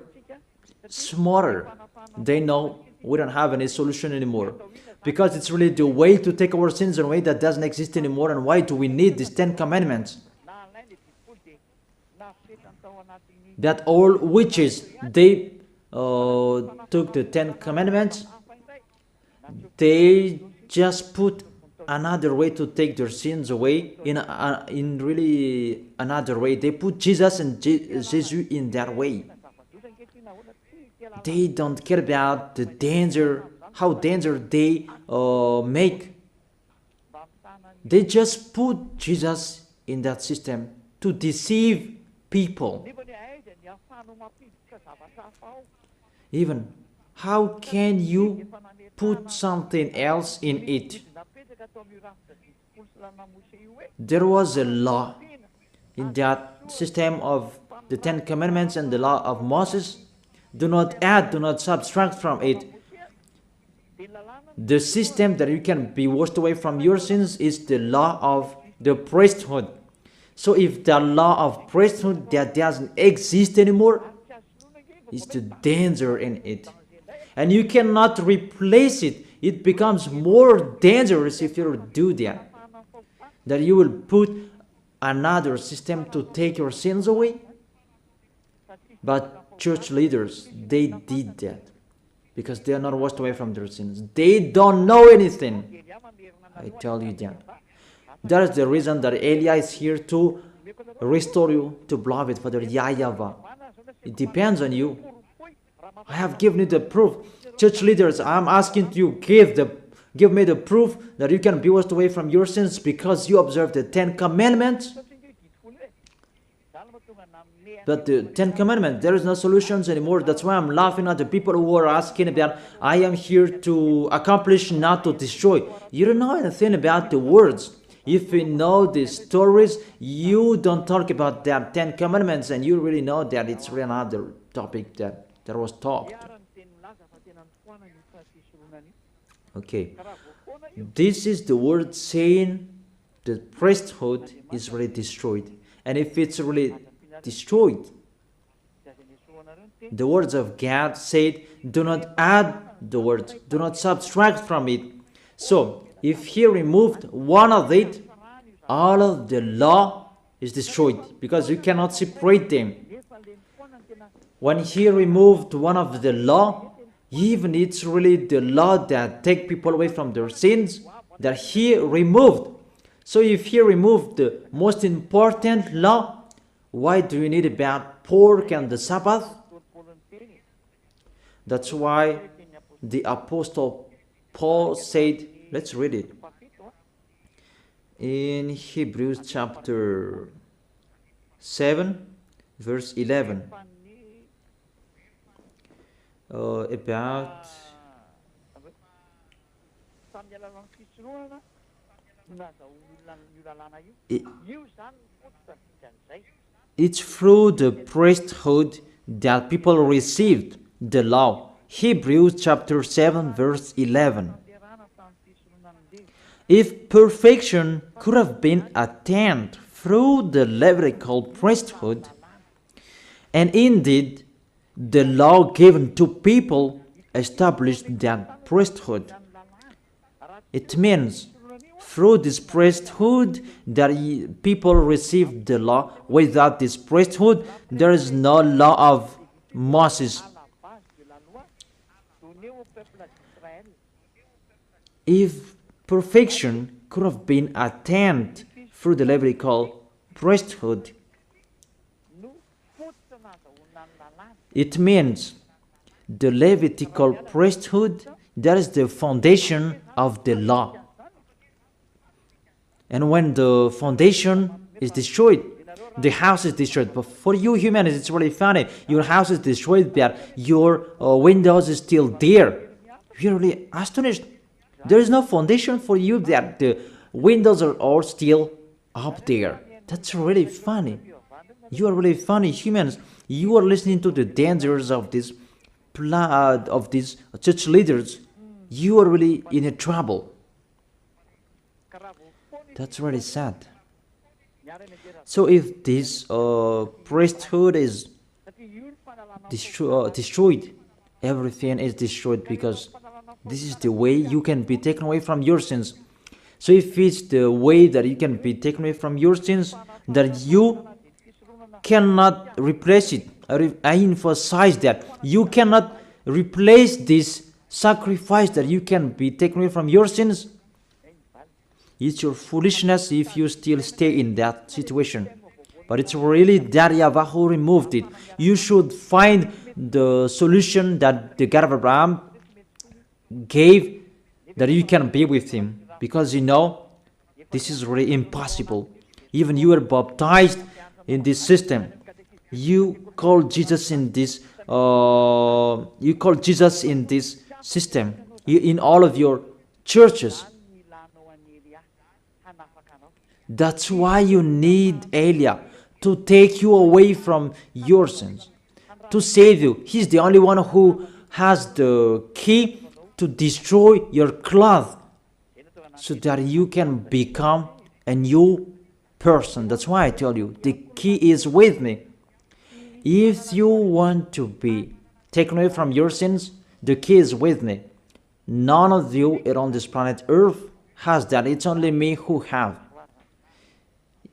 smarter, they know we don't have any solution anymore, because it's really the way to take our sins away that doesn't exist anymore. And why do we need these 10 commandments? That all witches, they took the 10 commandments, they just put another way to take their sins away, in really another way. They put Jesus and Jesus in that way. They don't care about the danger, how danger they make. They just put Jesus in that system to deceive people. Even, how can you put something else in it? There was a law in that system of the 10 commandments and the law of Moses. Do not add, do not subtract from it. The system that you can be washed away from your sins is the law of the priesthood. So if the law of priesthood that doesn't exist anymore, is the danger in it. And you cannot replace it. It becomes more dangerous if you do that. That you will put another system to take your sins away. But church leaders, they did that because they are not washed away from their sins. They don't know anything. I tell you that. That is the reason that Elia is here to restore you to beloved Father YAHVAH. It depends on you. I have given you the proof. Church leaders, I'm asking you, Give me the proof that you can be washed away from your sins because you observe the 10 Commandments. But the 10 Commandments, there is no solutions anymore. That's why I'm laughing at the people who are asking about, I am here to accomplish, not to destroy. You don't know anything about the words. If you know the stories, you don't talk about that 10 Commandments, and you really know that it's really another topic that was talked. Okay. This is the word saying the priesthood is really destroyed. And if it's really destroyed, the words of God said, do not add the words, do not subtract from it. So, if he removed one of it, all of the law is destroyed because you cannot separate them. When he removed one of the law, even it's really the law that take people away from their sins that he removed. So if he removed the most important law, why do you need about pork and the Sabbath? That's why the Apostle Paul said, let's read it. In Hebrews chapter 7, verse 11. About it's through the priesthood that people received the law. Hebrews chapter 7 verse 11. If perfection could have been attained through the Levitical priesthood, and indeed the law given to people established that priesthood, it means through this priesthood that people received the law. Without this priesthood, there is no law of Moses. If perfection could have been attained through the Levitical priesthood, it means the Levitical priesthood, that is the foundation of the law. And when the foundation is destroyed, the house is destroyed. But for you humans, it's really funny. Your house is destroyed, but your windows is still there. You're really astonished. There is no foundation for you, that the windows are all still up there. That's really funny. You are really funny humans. You are listening to the dangers of these church leaders. You are really in a trouble. That's really sad. So if this priesthood is destroyed, everything is destroyed, because this is the way you can be taken away from your sins. So if it's the way that you can be taken away from your sins, that you cannot replace it. I emphasize that. You cannot replace this sacrifice that you can be taken away from your sins. It's your foolishness if you still stay in that situation. But it's really that YAHVAH who removed it. You should find the solution that the God of Abraham gave, that you can be with him. Because you know, this is really impossible. Even you are baptized in this system. You call Jesus in this system. In all of your churches. That's why you need Eliah to take you away from your sins, to save you. He's the only one who has the key to destroy your cloth, so that you can become a new person. That's why I tell you, the key is with me. If you want to be taken away from your sins, the key is with me. None of you on this planet Earth has that. It's only me who have.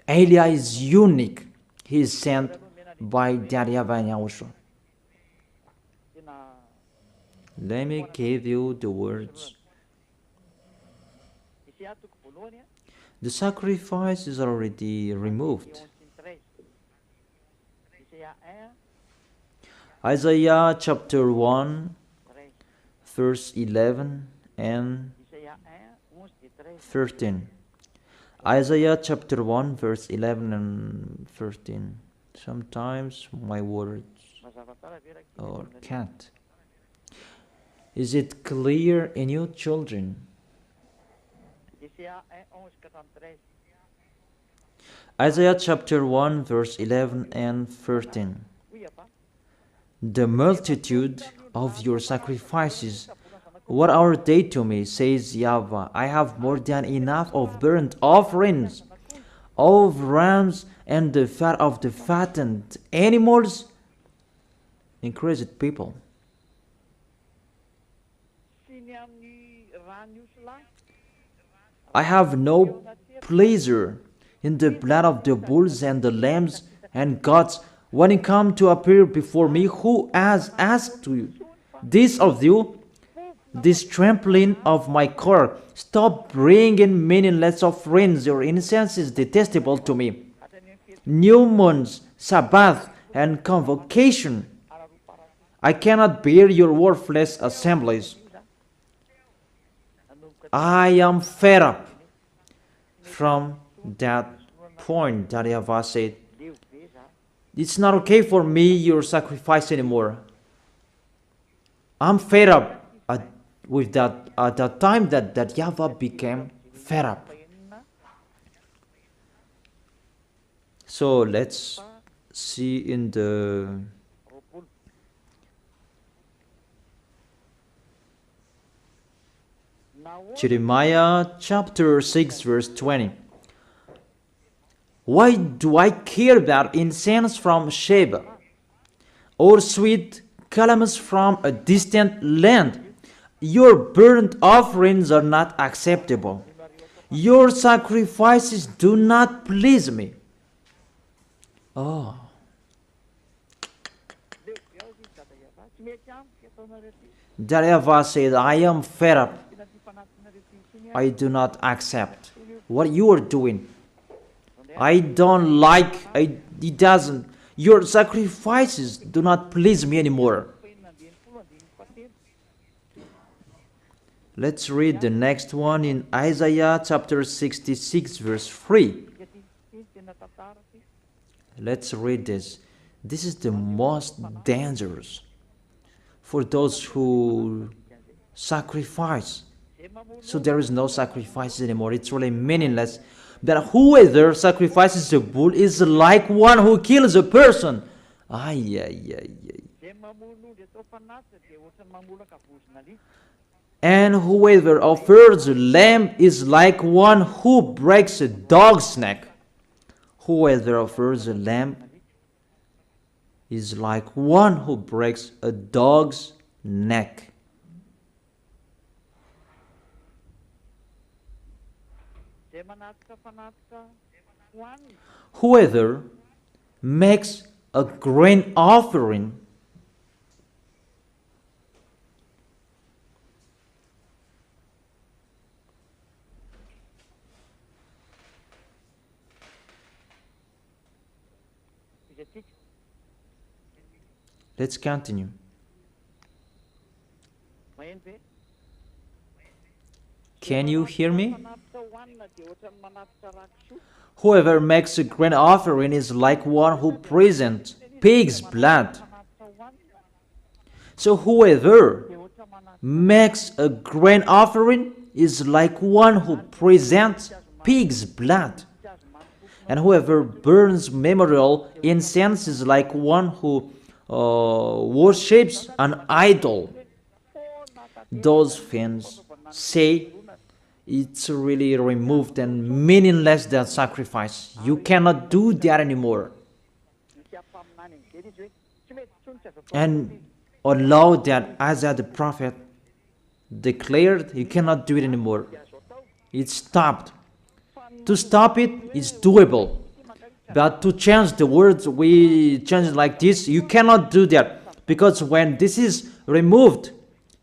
Eliah is unique. He is sent by YAHVAH and YAHOSHUAH. Let me give you the words. The sacrifice is already removed. Isaiah chapter 1, verse 11 and 13. Isaiah chapter 1 verse 11 and 13. Sometimes my words or can't. Is it clear in you, children? Isaiah chapter 1 verse 11 and 13. The multitude of your sacrifices, what are they to me, says YAHVAH? I have more than enough of burnt offerings, of rams, and the fat of the fattened animals. Increased people. I have no pleasure in the blood of the bulls and the lambs and goats when it come to appear before me. Who has asked you this of you? This trampling of my core. Stop bringing meaningless offerings. Your incense is detestable to me. New moons, Sabbath, and convocation. I cannot bear your worthless assemblies. I am fed up. From that point that YAHVAH said, it's not okay for me, your sacrifice anymore. I'm fed up with that at the time that YAHVAH became fed up. So let's see in the Jeremiah chapter 6 verse 20. Why do I care about incense from Sheba, or sweet calamus from a distant land? Your burnt offerings are not acceptable. Your sacrifices do not please me. Oh. That YAHVAH said, I am fed up. I do not accept what you are doing. I don't like, it doesn't. Your sacrifices do not please me anymore. Let's read the next one in Isaiah chapter 66 verse 3. Let's read this. This is the most dangerous for those who sacrifice. So there is no sacrifice anymore. It's really meaningless. That whoever sacrifices a bull is like one who kills a person. And whoever offers a lamb is like one who breaks a dog's neck. Whoever offers a lamb is like one who breaks a dog's neck. Whoever makes a grain offering Let's continue. Can you hear me? Whoever makes a grain offering is like one who presents pig's blood. So whoever makes a grain offering is like one who presents pig's blood. And whoever burns memorial incense is like one who worships an idol. Those things say it's really removed and meaningless, that sacrifice. You cannot do that anymore. And allow that Isaiah the prophet declared, you cannot do it anymore. It's stopped. To stop it is doable. But to change the words, we change it like this. You cannot do that. Because when this is removed,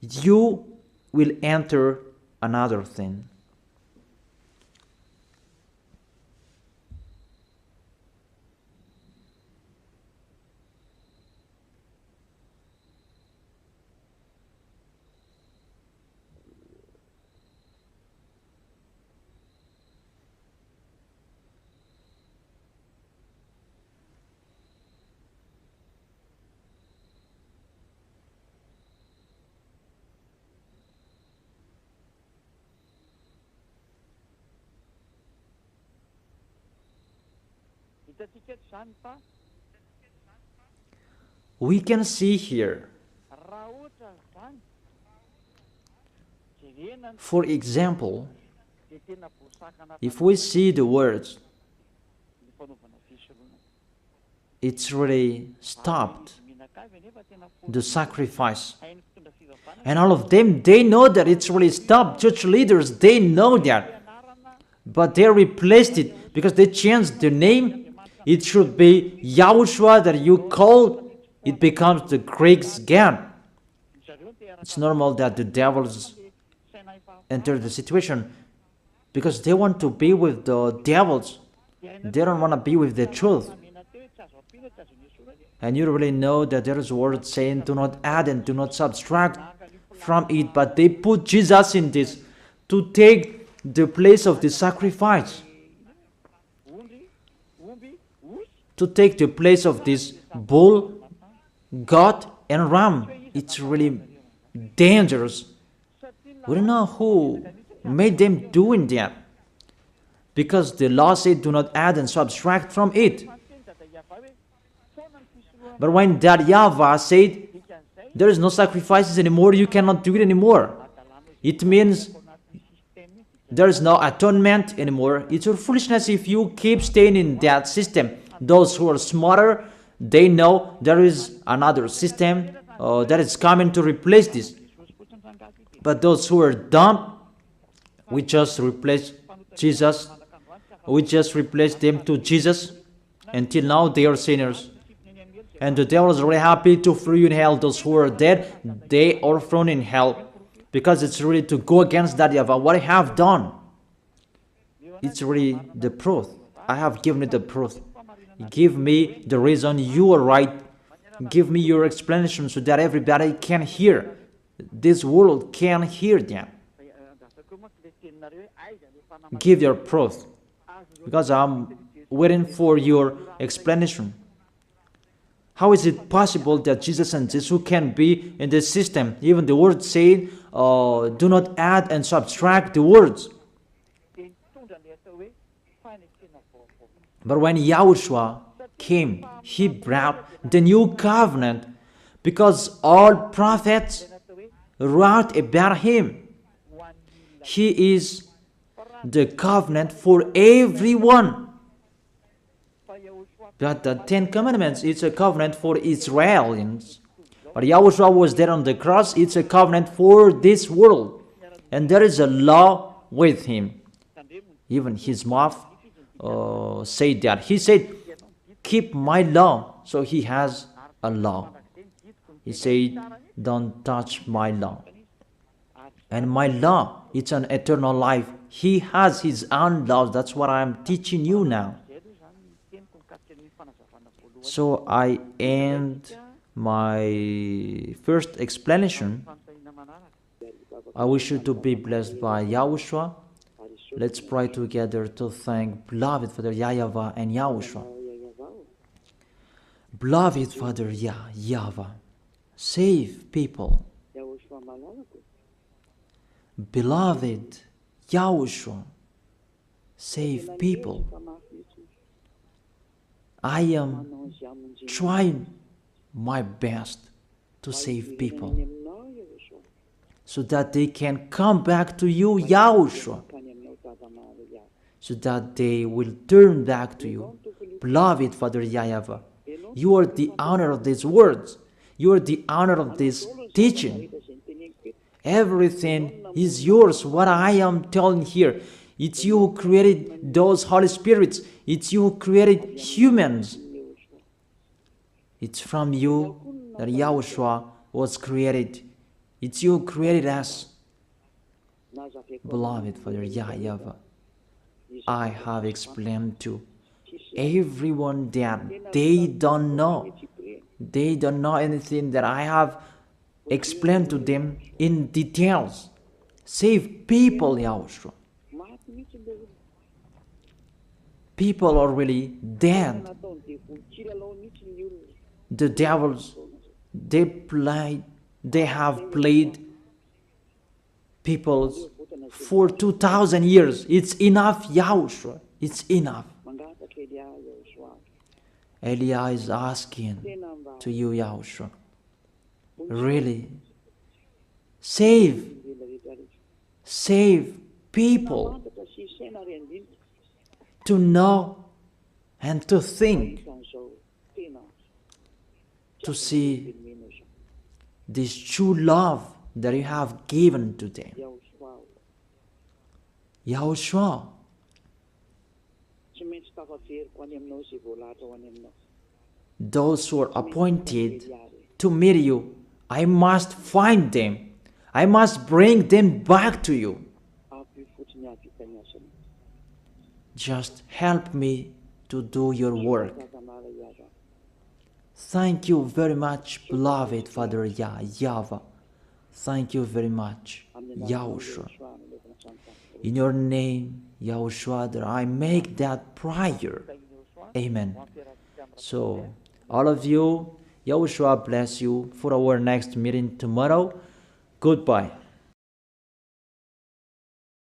you will enter another thing. We can see here, for example, if we see the words, it's really stopped the sacrifice. And all of them, they know that it's really stopped. Church leaders, they know that. But they replaced it because they changed the name. It should be YAHOSHUAH that you call. It becomes the Greek's God. It's normal that the devils enter the situation because they want to be with the devils. They don't want to be with the truth. And you really know that there is a word saying, do not add and do not subtract from it. But they put Jesus in this to take the place of the sacrifice. To take the place of this bull, goat, and ram. It's really dangerous. We don't know who made them doing that. Because the law said, do not add and subtract from it. But when that YAHVAH said, there is no sacrifices anymore, you cannot do it anymore. It means there is no atonement anymore. It's your foolishness if you keep staying in that system. Those who are smarter, they know there is another system that is coming to replace this. But those who are dumb, we just replace Jesus. We just replace them to Jesus. Until now, they are sinners. And the devil is really happy to throw you in hell. Those who are dead, they are thrown in hell. Because it's really to go against that YAHVAH. What I have done, it's really the proof. I have given it the proof. Give me the reason you are right. Give me your explanation so that everybody can hear. This world can hear them. Give your proof. Because I'm waiting for your explanation. How is it possible that Jesus and Jesus can be in this system? Even the word saying, do not add and subtract the words. But when YAHOSHUAH came, he brought the new covenant because all prophets wrote about him. He is the covenant for everyone. But the Ten Commandments, it's a covenant for Israelians. But YAHOSHUAH was there on the cross, it's a covenant for this world. And there is a law with him. Even his mouth said that. He said, keep my law. So he has a law. He said, don't touch my law. And my law, it's an eternal life. He has his own laws. That's what I'm teaching you now. So I end my first explanation. I wish you to be blessed by YAHOSHUAH. Let's pray together to thank beloved Father YAHVAH and YAHOSHUAH. Beloved Father YAHVAH, save people. Beloved YAHOSHUAH, save people. I am trying my best to save people so that they can come back to you, YAHOSHUAH, so that they will turn back to you. Beloved Father YAHVAH, you are the honor of these words. You are the honor of this teaching. Everything is yours, what I am telling here. It's you who created those Holy Spirits. It's you who created humans. It's from you that YAHOSHUAH was created. It's you who created us. Beloved Father YAHVAH, I have explained to everyone that they don't know. They don't know anything that I have explained to them in details. Save people, YAHOSHUAH. People are really dead. The devils, they have played people for 2,000 years. It's enough, YAHOSHUAH. It's enough. Elia is asking to you, Yahushua, really, save people to know and to think, to see this true love that you have given to them. Yahushua, those who are appointed to meet you, I must find them. I must bring them back to you. Just help me to do your work. Thank you very much, beloved Father YAHVAH. Thank you very much, Yahushua. In your name, Yahushua, that I make that prayer. Amen. So, all of you, Yahushua bless you for our next meeting tomorrow. Goodbye.